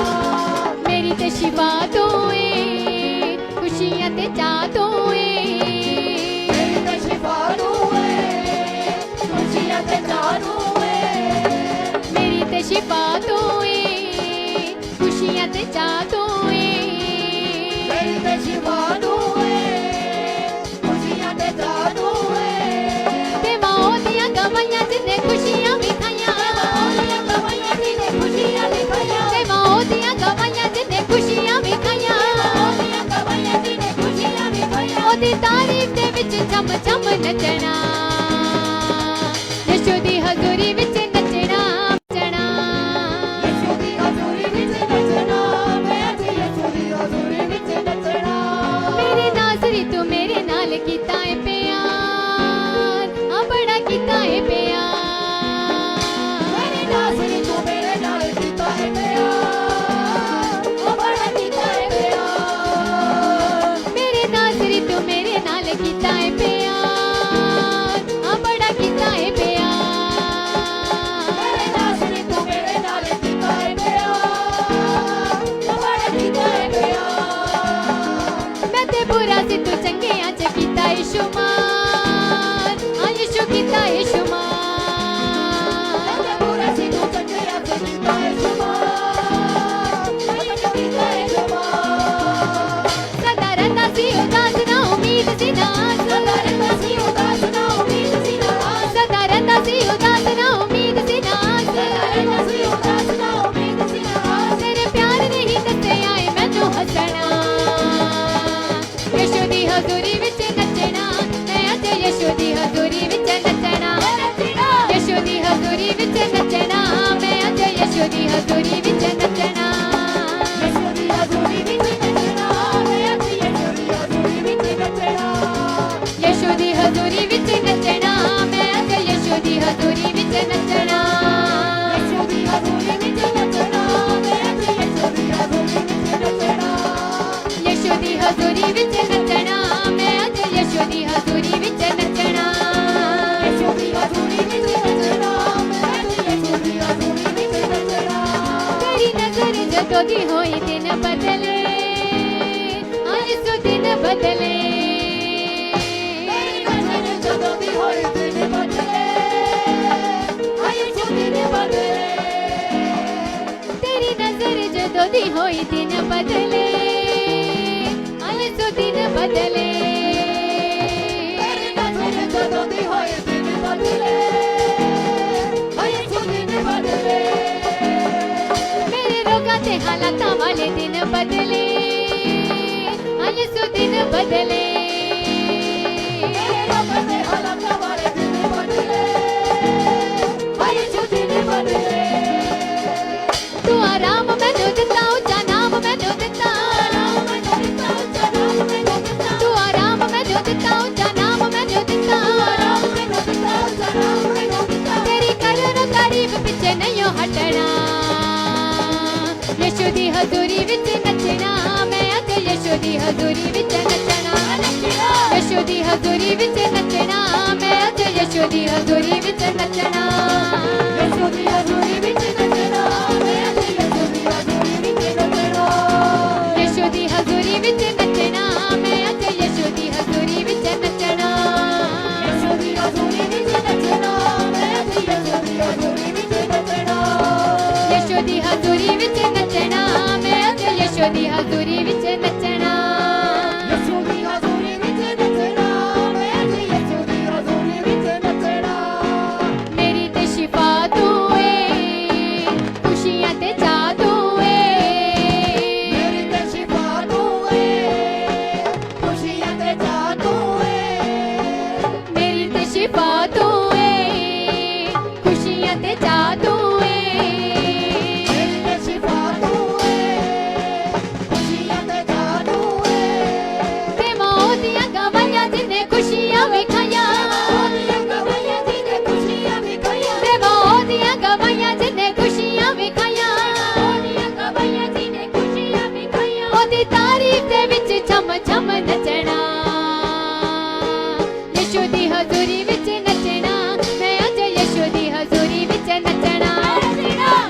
ਮੇਰੀ ਤੇ ਸ਼ਿਫਾ ਤੋਂ ਏ ਖੁਸ਼ੀਆਂ ਤੇ ਚਾਹ ਤੋਂ ਏ ਮੇਰੀ ਤੇ ਸ਼ਿਫਾ ਤੂੰ ਏ ਖੁਸ਼ੀਆਂ ਤੇ ਚਾਹ ਤੂੰ ਏ ਮੇਰੀ ਤੇ ਸ਼ਿਫਾ ਤੋਂ ਏ ਖੁਸ਼ੀਆਂ ਤੇ ਚਾਹ ਤੋਂ ਏ ਮੇਰੀ ਤੇ ਸ਼ਿਫਾ ਤੂੰ ਏ ਖੁਸ਼ੀਆਂ ਤੇ ਚਾਹ ਤੂੰ ਏ ਦੇਵਾਂ ਉਹਦੀਆਂ ਗਵਾਈਆਂ ਜਿਹਨੇ ਖੁਸ਼ੀਆਂ ਵੀ ਖਾਈਆਂ ਉਹਦੀਆਂ ਗਵਾਈਆਂ ਜਿਹਨੇ ਖੁਸ਼ੀਆਂ ਵੀ ਖਾਈਆਂ ਦੇਵਾਂ ਉਹਦੀਆਂ ਗਵਾਈਆਂ ਜਿਹਨੇ ਖੁਸ਼ੀਆਂ ਵੀ ਖਾਈਆਂ ਉਹਦੀਆਂ ਗਵਾਈਆਂ ਜਿਹਨੇ ਖੁਸ਼ੀਆਂ ਵੀ ਖਾਈਆਂ ਉਹਦੀ ਤਾਰੀਫ ਦੇ ਵਿੱਚ ਛਮ ਛਮ ਨੱਚਣਾ ਯਿਸੂ ਦੀ ਹਜ਼ੂਰੀ ਵਿੱਚ ਨੱਚਣਾ ਨੱਚਣਾ ਯਿਸੂ ਦੀ ਹਜ਼ੂਰੀ ਵਿੱਚ ਨੱਚਣਾ ਮੈਂ ਅੱਜ ਯਿਸੂ ਦੀ ਹਜ਼ੂਰੀ ਵਿੱਚ ਨੱਚਣਾ ਮੇਰੇ ਨਾਜ਼ਰੀ ਤੂੰ ਮੇਰੇ ਨਾਲ ਕੀਤਾ ਏ ਪਿਆਰ ਆ ਬੜਾ ਕੀਤਾ ਏ ਪਿਆਰ ਮੇਰੇ ਨਾਜ਼ਰੀ ਤੂੰ ਮੇਰੇ ਨਾਲ ਕੀਤਾ ਹੈ ਪਿਆਰ ਉਹ ਬੜਾ ਕੀਤਾ ਹੈ ਪਿਆਰ ਮੇਰੇ ਨਾਜ਼ਰੀ ਤੂੰ ਮੇਰੇ ਨਾਲ ਕੀਤਾ ਏ ਪਿਆਰ ਆ ਬੜਾ ਕੀਤਾ ਏ ਪਿਆਰ ਮੇਰੇ ਨਾਜ਼ਰੀ ਤੂੰ ਮੇਰੇ ਨਾਲ ਕੀਤਾ ਹੈ ਪਿਆਰ ਉਹ ਬੜਾ ਕੀਤਾ ਹੈ ਪਿਆਰ ਮੈਂ ਤੇ ਬੁਰਾ ਸੀ ਤੂੰ ਚੰਗਿਆਂ ਚ ਕੀਤਾ ਏ ਸ਼ੁਮਾਰ ਆ ਯਿਸੂ ਕੀਤਾ ਏ ਸ਼ੁਮਾਰ ਤੇ ਬੁਰਾ ਸੀ ਤੂੰ ਚੰਗਿਆ ਤੇ ਕੀਤਾ ਹੈ ਸ਼ੁਮਾਰ ਮੈਂ ਕੀਤਾ ਹੈ ਸ਼ੁਮਾਰ ਸਦਾ ਰਹਿੰਦਾ ਸੀ ਉਦਾਸ ਨਾ ਉਮੀਦ ਸੀ ਨਾ ਸਦਾ ਰਹਿੰਦਾ ਸੀ ਉਦਾਸ ਨਾ ਉਮੀਦ ਸੀ ਨਾ ਸਦਾ ਰਹਿੰਦਾ ਸੀ ਉਦਾਸ ਨਾ ਉਮੀਦ ਸੀ ਨਾ ਸਦਾ ਰਹਿੰਦਾ ਸੀ ਉਦਾਸ ਨਾ ਉਮੀਦ ਸੀ ਨਾ ਤੇਰੇ ਪਿਆਰ ਨੇ ਹੀ ਦੱਸਿਆ ਏ ਮੈਨੂੰ ਹੱਸਣਾ ਯਿਸੂ ਦੀ ਹਜ਼ੂਰੀ ਵਿੱਚ ਨੱਚਣਾ ਮੈਂ ਅੱਜ ਯਿਸੂ ਦੀ ਹਜ਼ੂਰੀ ਵਿੱਚ ਨੱਚਣਾ ਯਿਸੂ ਦੀ ਹਜ਼ੂਰੀ ਵਿੱਚ ਨੱਚਣਾ ਮੈਂ ਅੱਜ ਯਿਸੂ ਦੀ ਹਜ਼ੂਰੀ ਵਿੱਚ ਨੱਚਣਾ ਯਿਸੂ ਦੀ ਹਜ਼ੂਰੀ ਵਿੱਚ ਨੱਚਣਾ ਮੈਂ ਅੱਜ ਯਿਸੂ ਦੀ ਹਜ਼ੂਰੀ ਵਿੱਚ ਨੱਚਣਾ ਯਿਸੂ ਦੀ ਹਜ਼ੂਰੀ ਵਿੱਚ ਨੱਚਣਾ ਮੈਂ ਅੱਜ ਯਿਸੂ ਦੀ ਹਜ਼ੂਰੀ ਵਿੱਚ ਨੱਚਣਾ ਯਿਸੂ ਦੀ ਹਜ਼ੂਰੀ ਵਿੱਚ ਨੱਚਣਾ ਮੈਂ ਅੱਜ ਯਿਸੂ ਦੀ ਹਜ਼ੂਰੀ ਵਿੱਚ ਨੱਚਣਾ ਯਿਸੂ ਦੀ ਹਜ਼ੂਰੀ ਵਿੱਚ ਨੱਚਣਾ ਮੈਂ ਅੱਜ ਯਿਸੂ ਦੀ ਹਜ਼ੂਰੀ ਵਿੱਚ ਨੱਚਣਾ ਯਿਸੂ ਦੀ ਹਜ਼ੂਰੀ ਵਿੱਚ ਨੱਚਣਾ ਮੈਂ ਅੱਜ ਯਿਸੂ ਦੀ ਹਜ਼ੂਰੀ ਵਿੱਚ ਨੱਚਣਾ ਤੇਰੀ ਨਜ਼ਰ ਜਦੋਂ ਦੀ ਹੋਈ ਦਿਨ ਬਦਲੇ ਆ ਯਿਸੂ ਦਿਨ ਬਦਲੇ ਮੇਰੀ ਨਜ਼ਰ ਜਦੋਂ ਦੀ ਹੋਈ ਦਿਨ ਬਦਲੇ ਆਏ ਜੋ ਦਿਨ ਬਦਲੇ ਤੇਰੀ ਨਜ਼ਰ ਜਦੋਂ ਦੀ ਹੋਈ ਦਿਨ ਬਦਲੇ ਆ ਯਿਸੂ ਦਿਨ ਬਦਲੇ ਮੇਰੀ ਨਜ਼ਰ ਜਦੋਂ ਦੀ ਹੋਈ ਦਿਨ ਬਦਲੇ ਆਏ ਜੋ ਦਿਨ ਬਦਲੇ ਮੇਰੇ ਰੋਗਾਂ ਤੇ ਹਾਲਾਤਾਂ ਵਾਲੇ बदले दिन बदले यीशु दिन बदले मेरे रब ने हालात वाले दिन बदले यीशु दिन बदले तू आराम मैनू दिता उच्चा नाम मैनू दिता तू आराम मैनू दिता उच्चा नाम मैनू दिता तेरी करण तारीफ पिछे नहीं हटना यीशु दी हजूरी विच नचना मैं अज यीशु दी हजूरी विच नचना यीशु दी हजूरी विच नचना मैं अज यीशु दी हजूरी विच नचना यीशु दी हजूरी विच नचना मैं अज यीशु दी हजूरी विच नचना यीशु दी हजूरी विच नचना मैं अज यीशु दी हजूरी विच नचना यीशु दी हजूरी विच नचना मैं अज यीशु दी हजूरी विच नचना यीशु दी हजूरी विच नचना मैं अज यीशु दी हजूरी विच नचना यीशु दी हजूरी विच नचना मैं अज यीशु दी हजूरी विच नचना मेरी ते शिफा तू है खुशियां ते चाह तू है मेरी ते शिफा तू है खुशियां ते चाह तू है मेरी ते शिफा तू है खुशियां ते चाह तू है मेरी ते शिफा तू है खुशियां ते चाह तू है ते मौत दियां गवाहियां जिन्ने खुशियां विखाइयां ओदियां गवाहियां जिन्ने खुशियां विखाइयां ते मौत दियां गवाहियां जिन्ने खुशियां विखाइयां ओदियां गवाहियां जिन्ने खुशियां विखाइयां ओदी तारीफ दे विच छम छम नचना यीशु दी हजूरी विच नचना मैं अज यीशु दी हजूरी विच नचना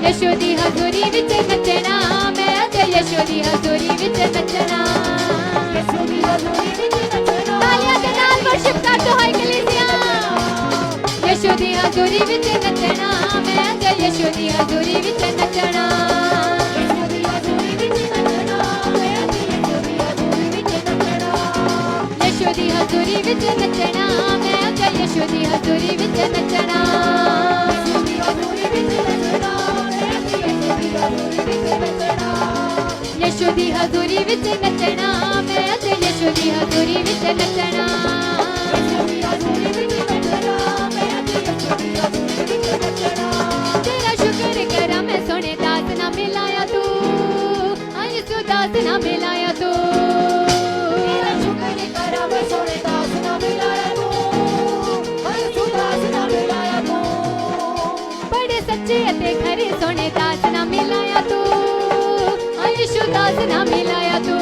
यीशु दी हजूरी विच नचना मैं अज यीशु दी हजूरी विच नचना यीशु दी हजूरी विच नचना तालियां दे नाल वर्शिप करदे होए कलीसिया यीशु दी हजूरी विच नचना मैं अज यीशु दी हजूरी विच नचना यीशु दी हजूरी विच नचना मैं अज यीशु दी हजूरी विच नचना यीशु दी हजूरी विच नचना मैं अज यीशु दी हजूरी विच नचना यीशु दी हजूरी विच नचना मैं अज यीशु दी हजूरी विच नचना यीशु दी हजूरी विच नचना मैं अज यीशु दी हजूरी विच नचना यीशु दी हजूरी विच नचना मैं अज यीशु दी हजूरी विच नचना तेरा शुक्र करा मैं सोने दास ना मिलाया तू यीशु दास ना मिलाया तू तेरा शुक्र करा मैं सोने दास ना मिलाया तू यीशु दास ना मिलाया तू बड़े सच्चे अते खरे सोने दास ना मिलाया तू यीशु दास ना मिलाया तू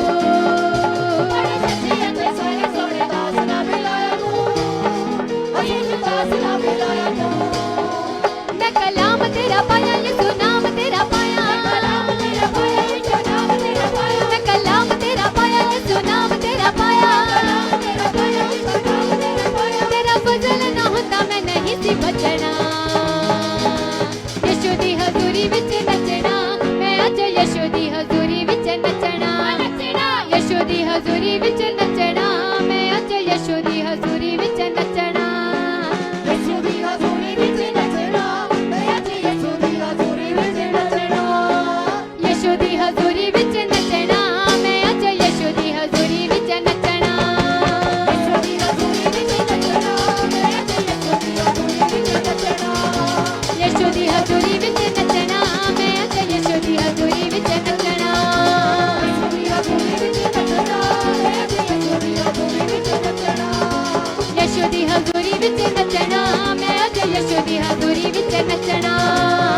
बड़े सच्चे अते सारे सोने दास ना मिलाया तू यीशु दास ना मिलाया तू मैं कलाम तेरा पाया यीशु नाम तेरा पाया कलाम तेरा पाया यीशु नाम तेरा पाया मैं कलाम तेरा पाया यीशु नाम तेरा पाया कलाम तेरा पाया यीशु नाम तेरा पाया तेरा फजल ना होता मैं नहीं सी बचना यीशु दी हजूरी विच नचना मैं अज यीशु दी हजूरी विच नचना यीशु दी हजूरी विच नचना मैं अज यीशु दी हजूरी विच नचना यीशु दी हजूरी विच नचना मैं अज यीशु दी हजूरी विच नचना यीशु दी हजूरी विच नचना मैं अज यीशु दी हजूरी विच नचना यीशु दी हजूरी विच नचना मैं अज यीशु दी हजूरी विच नचना यीशु दी हजूरी विच नचना मैं अज यीशु दी हजूरी विच नचना यीशु दी हजूरी विच नचना मैं अज यीशु दी हजूरी विच नचना यीशु दी हजूरी विच नचना मैं अज यीशु दी हजूरी विच नचना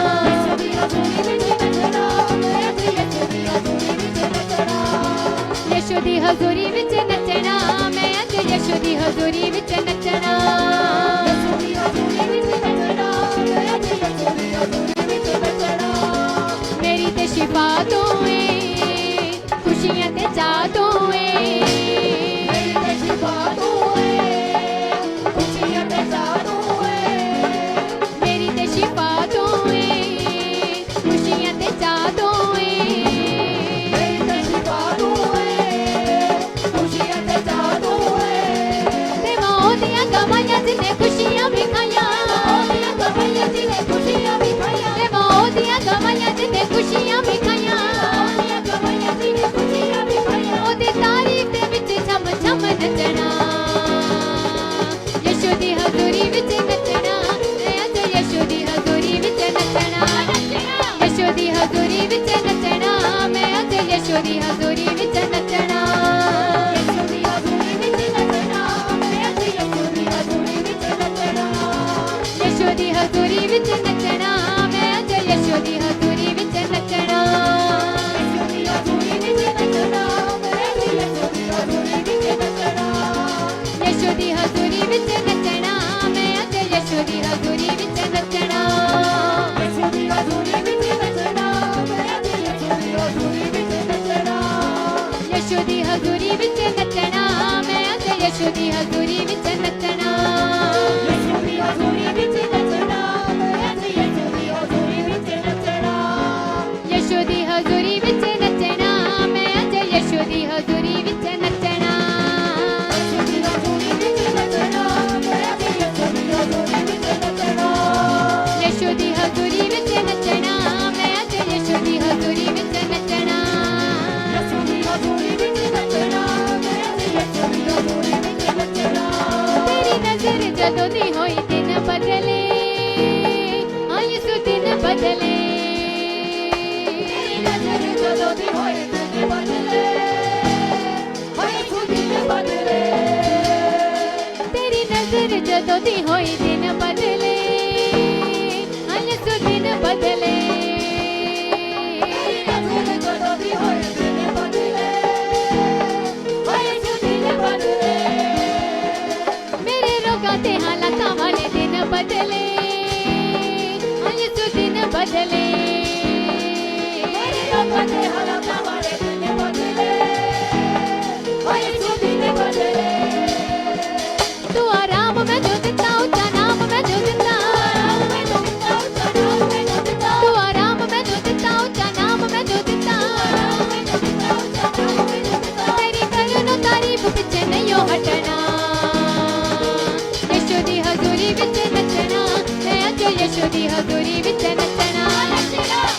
यीशु दी हजूरी विच नचना मैं अज यीशु दी हजूरी विच नचना यीशु दी हजूरी विच नचना मैं अज यीशु दी हजूरी विच नचना यीशु दी हजूरी विच नचना मैं अज यीशु दी हजूरी विच नचना मेरी ते शिफा तू है खुशियां ते चाह तू है मेरी ते शिफा तू है खुशियां ते चाह तू है मेरी ते शिफा तू है खुशियां ते चाह तू है मेरी ते शिफा तू है खुशियां ते चाह तू है ते मौत दियां गवाहियां जिन्ने खुशियां विखाइयां ओदियां गवाहियां जिन्ने खुशियां विखाइयां ते मौत दियां गवाहियां जिन्ने खुशियां विखाइयां ओदियां गवाहियां ਯਿਸੂ ਦੀ ਹਜ਼ੂਰੀ ਵਿੱਚ ਨੱਚਣਾ ਮੈਂ ਅੱਜ ਯਿਸੂ ਦੀ ਹਜ਼ੂਰੀ ਵਿੱਚ ਨੱਚਣਾ ਯਿਸੂ ਦੀ ਹਜ਼ੂਰੀ ਵਿੱਚ ਨੱਚਣਾ ਮੈਂ ਅੱਜ ਯਿਸੂ ਦੀ ਹਜ਼ੂਰੀ ਵਿੱਚ ਨੱਚਣਾ ਯਿਸੂ ਦੀ ਹਜ਼ੂਰੀ ਵਿੱਚ ਨੱਚਣਾ ਮੈਂ ਅੱਜ ਯਿਸੂ ਦੀ ਹਜ਼ੂਰੀ ਵਿੱਚ ਨੱਚਣਾ ਯਿਸੂ ਦੀ ਹਜ਼ੂਰੀ ਵਿੱਚ ਨੱਚਣਾ ਮੈਂ ਅੱਜ ਯਿਸੂ ਦੀ ਹਜ਼ੂਰੀ ਵਿੱਚ ਨੱਚਣਾ ਯਿਸੂ ਦੀ ਹਜ਼ੂਰੀ ਵਿੱਚ ਨੱਚਣਾ ਮੈਂ ਅੱਜ ਯਿਸੂ ਦੀ ਹਜ਼ੂਰੀ ਵਿੱਚ ਨੱਚਣਾ ਯਿਸੂ ਦੀ ਹਜ਼ੂਰੀ ਵਿੱਚ ਨੱਚਣਾ ਮੈਂ ਅੱਜ ਯਿਸੂ ਦੀ ਹਜ਼ੂਰੀ ਵਿੱਚ ਨੱਚਣਾ ਤੇਰੀ ਨਜ਼ਰ ਜਦੋਂ ਦੀ ਹੋਈ ਦਿਨ ਬਦਲੇ ਹਾਂ ਯਿਸੂ ਦਿਨ ਬਦਲੇ ਤੇਰੀ ਨਜ਼ਰ ਜਦੋਂ ਦੀ ਹੋਈ ਦਿਨ ਬਦਲੇ ਹੋਏ ਤੂੰ ਦਿਨ ਬਦਲੇ ਤੇਰੀ ਨਜ਼ਰ ਜਦੋਂ ਦੀ ਹੋਈ ਦਿਨ ਬਦਲੇ ਹਾਂ ਯਿਸੂ ਦਿਨ ਬਦਲੇ ਤੇਰੀ ਨਜ਼ਰ ਜਦੋਂ ਦੀ ਹੋਈ ਦਿਨ ਬਦਲੇ ਹੋਏ ਤੂੰ ਦਿਨ ਬਦਲੇ ਮੇਰੇ ਰੋਗਾਂ ਤੇ ਹਾਲਾਤਾਂ ਵਾਲੇ ਦਿਨ ਬਦਲੇ ਹਾਂ ਯਿਸੂ ਦਿਨ ਬਦਲੇ ਮੇਰੇ ਲੋਕਾਂ ਦੇ ਹਾਲਾਤਾਂ ਵਾਲੇ ਦਿਨ ਬਦਲੇ ਹੋਏ ਤੂੰ ਦਿਨ ਬਦਲੇ ਤੂੰ ਆਰਾਮ ਮੈਨੂੰ ਦਿੱਤਾ ਉੱਚਾ ਨਾਮ ਮੈਨੂੰ ਦਿੱਤਾ ਮੈਨੂੰ ਦਿੱਤਾ ਉੱਚਾ ਨਾਮ ਮੈਨੂੰ ਦਿੱਤਾ ਤੂੰ ਆਰਾਮ ਮੈਨੂੰ ਦਿੱਤਾ ਉੱਚਾ ਨਾਮ ਮੈਨੂੰ ਦਿੱਤਾ ਮੈਨੂੰ ਦਿੱਤਾ ਉੱਚਾ ਨਾਮ ਮੈਨੂੰ ਦਿੱਤਾ ਤੇਰੀ ਕਰਨ ਤਾਰੀਫ ਪਿੱਛੇ ਨਹੀਂ ਓ ਹਟਣਾ ਯਿਸੂ ਦੀ ਹਜ਼ੂਰੀ ਵਿੱਚ ਨੱਚਣਾ ਮੈਂ ਅੱਜ ਯਿਸੂ ਦੀ ਹਜ਼ੂਰੀ ਵਿੱਚ ਨੱਚਣਾ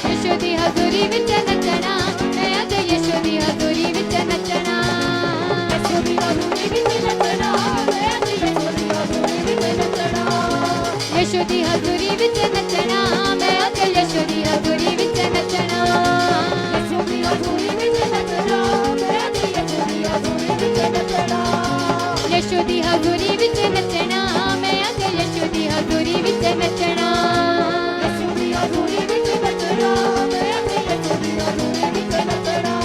ਯਿਸੂ ਦੀ ਹਜ਼ੂਰੀ ਵਿੱਚ ਨੱਚਣਾ ਮੈਂ ਅੱਜ ਯਿਸੂ ਦੀ ਹਜ਼ੂਰੀ ਵਿੱਚ ਨੱਚਣਾ ਯਿਸੂ ਦੀ ਹਜ਼ੂਰੀ ਵਿੱਚ ਨੱਚਣਾ ਮੈਂ ਅੱਜ ਯਿਸੂ ਦੀ ਹਜ਼ੂਰੀ ਵਿੱਚ ਨੱਚਣਾ ਯਿਸੂ ਦੀ ਹਜ਼ੂਰੀ ਵਿੱਚ ਨੱਚਣਾ ਮੈਂ ਅੱਜ ਯਿਸੂ ਦੀ ਹਜ਼ੂਰੀ ਵਿੱਚ ਨੱਚਣਾ ਯਿਸੂ ਦੀ ਹਜ਼ੂਰੀ ਵਿੱਚ ਨੱਚਣਾ ਮੈਂ ਅੱਜ ਯਿਸੂ ਦੀ ਹਜ਼ੂਰੀ ਵਿੱਚ ਨੱਚਣਾ ਯਿਸੂ ਦੀ ਹਜ਼ੂਰੀ ਵਿੱਚ ਨੱਚਣਾ ਮੈਂ ਅੱਜ ਯਿਸੂ ਦੀ ਹਜ਼ੂਰੀ ਵਿੱਚ ਨੱਚਣਾ ਯਿਸੂ ਦੀ ਹਜ਼ੂਰੀ ਵਿੱਚ ਨੱਚਣਾ ਮੈਂ ਅੱਜ ਯਿਸੂ ਦੀ ਹਜ਼ੂਰੀ ਵਿੱਚ ਨੱਚਣਾ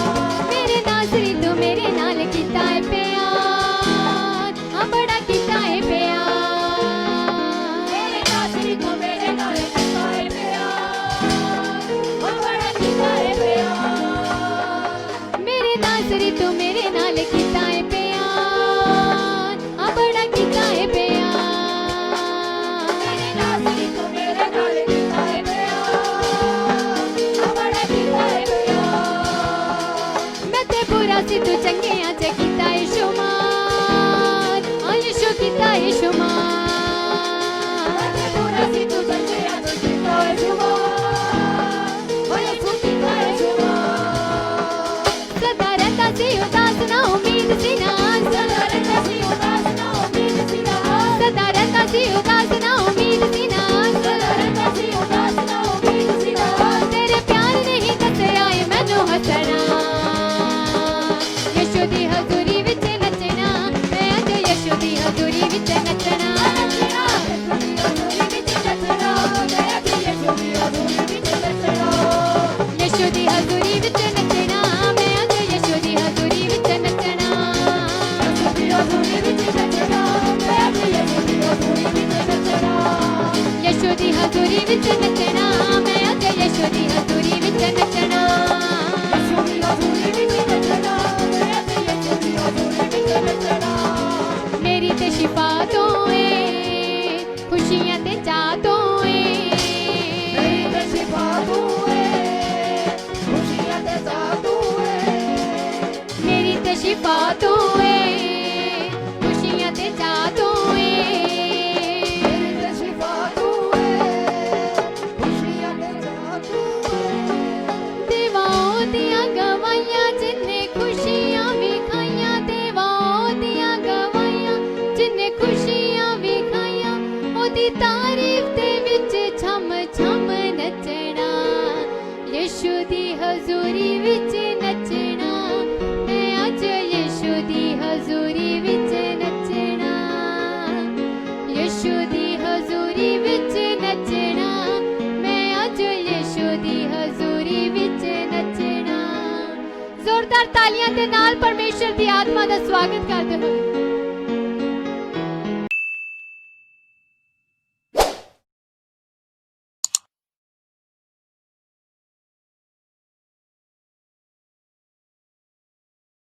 ਮੇਰੇ ਨਾਜ਼ਰੀ ਤੂੰ ਮੇਰੇ ਨਾਲ ਕੀਤਾ ਏ ਪਿਆਰ ਹਾਂ ਬੜਾ ਕੀਤਾ ਏ ਪਿਆਰ ਮੇਰੇ ਨਾਜ਼ਰੀ ਤੂੰ ਮੇਰੇ ਨਾਲ ਕੀਤਾ ਏ ਪਿਆਰ ਉਹ ਬੜਾ ਕੀਤਾ ਏ ਪਿਆਰ ਮੇਰੇ ਨਾਜ਼ਰੀ ਤੂੰ ਮੇਰੇ ਨਾਲ ਕੀਤਾ ਏ ਪਿਆਰ ਹਾਂ ਬੜਾ ਕੀਤਾ ਏ ਪਿਆਰ ਮੇਰੇ ਨਾਜ਼ਰੀ ਤੂੰ ਮੇਰੇ ਨਾਲ ਕੀਤਾ ਏ ਪਿਆਰ ਉਹ ਬੜਾ ਕੀਤਾ ਏ ਪਿਆਰ ਮੈਂ ਤੇ ਬੁਰਾ ਸੀ ਤੂੰ ਚੰਗਿਆਂ ਚ ਕੀਤਾ ਏ ਸ਼ੁਮਾਰ ਹਾਂ ਯਿਸੂ ਕੀਤਾ ਏ ਸ਼ੁਮਾਰ ਤੇ ਪੂਰਾ ਸੀ ਤੂੰ ਚੰਗਿਆਂ ਚ ਕੀਤਾ ਏ ਸ਼ੁਮਾਰ ਹੋਏ ਤੂੰ ਕੀਤਾ ਏ ਸ਼ੁਮਾਰ ਸਦਾ ਰਹਿੰਦਾ ਸੀ ਉਦਾਸ ਨਾ ਉਮੀਦ ਸੀ ਨਾ ਸਦਾ ਰਹਿੰਦਾ ਸੀ ਉਦਾਸ ਨਾ ਉਮੀਦ ਸੀ ਨਾ ਸਦਾ ਰਹਿੰਦਾ ਸੀ ਉਦਾਸ ਨਾ ਉਮੀਦ ਸੀ ਨਾ ਸਦਾ ਰਹਿੰਦਾ ਸੀ ਉਦਾਸ ਨਾ ਉਮੀਦ ਸੀ ਨਾ ਤੇਰੇ ਪਿਆਰ ਨੇ ਹੀ ਦੱਸਿਆ ਏ ਮੈਨੂੰ ਹੱਸਣਾ ਯਿਸੂ ਦੀ ਹਜ਼ੂਰੀ ਵਿੱਚ ਨੱਚਣਾ ਮੈਂ ਅੱਜ ਯਿਸੂ ਦੀ ਹਜ਼ੂਰੀ ਵਿੱਚ ਨੱਚਣਾ ਯਿਸੂ ਦੀ ਹਜ਼ੂਰੀ ਵਿੱਚ ਨੱਚਣਾ ਮੈਂ ਅੱਜ ਯਿਸੂ ਦੀ ਹਜ਼ੂਰੀ ਵਿੱਚ ਨੱਚਣਾ ਯਿਸੂ ਦੀ ਹਜ਼ੂਰੀ ਵਿੱਚ ਨੱਚਣਾ ਮੈਂ ਅੱਜ ਯਿਸੂ ਦੀ ਹਜ਼ੂਰੀ ਵਿੱਚ ਨੱਚਣਾ ਮੇਰੀ ਤੇ ਸ਼ਿਫਾ ਤੋਂ ਏ ਖੁਸ਼ੀਆਂ ਤੇ ਚਾਹ ਤੋਂ ਏ ਮੇਰੀ ਤੇ ਸ਼ਿਫਾ ਤੋਂ ਏ ਖੁਸ਼ੀਆਂ ਤੇ ਚਾਹ ਤੋਂ ਏ ਦੇਵਾ ਉਹਦੀਆਂ ਗਵਾਈਆਂ ਜਿੰਨੇ ਖੁਸ਼ੀਆਂ ਵੀ ਖਾਈਆਂ ਦੇਵਾ ਉਹਦੀਆਂ ਗਵਾਈਆਂ ਜਿੰਨੇ ਖੁਸ਼ੀਆਂ ਵੀ ਖਾਈਆਂ ਉਹਦੀ ਤਾਰੀਫ ਦੇ ਵਿੱਚ ਛਮ ਛਮ ਨੱਚਣਾ ਯਿਸੂ ਦੀ ਹਜ਼ੂਰੀ ਵਿੱਚ ਨੱਚਣਾ ਮੈਂ ਅੱਜ ਯਿਸੂ ਦੀ ਹਜ਼ੂਰੀ ਵਿੱਚ ਨੱਚਣਾ ਯਿਸੂ ਦੀ ਹਜ਼ੂਰੀ ਵਿੱਚ ਨੱਚਣਾ ਮੈਂ ਅੱਜ ਯਿਸੂ ਦੀ ਹਜ਼ੂਰੀ ਵਿੱਚ ਨੱਚਣਾ ਜ਼ੋਰਦਾਰ ਤਾਲੀਆਂ ਦੇ ਨਾਲ ਪਰਮੇਸ਼ਰ ਦੀ ਆਤਮਾ ਦਾ ਸਵਾਗਤ ਕਰਦੇ ਹੋਏ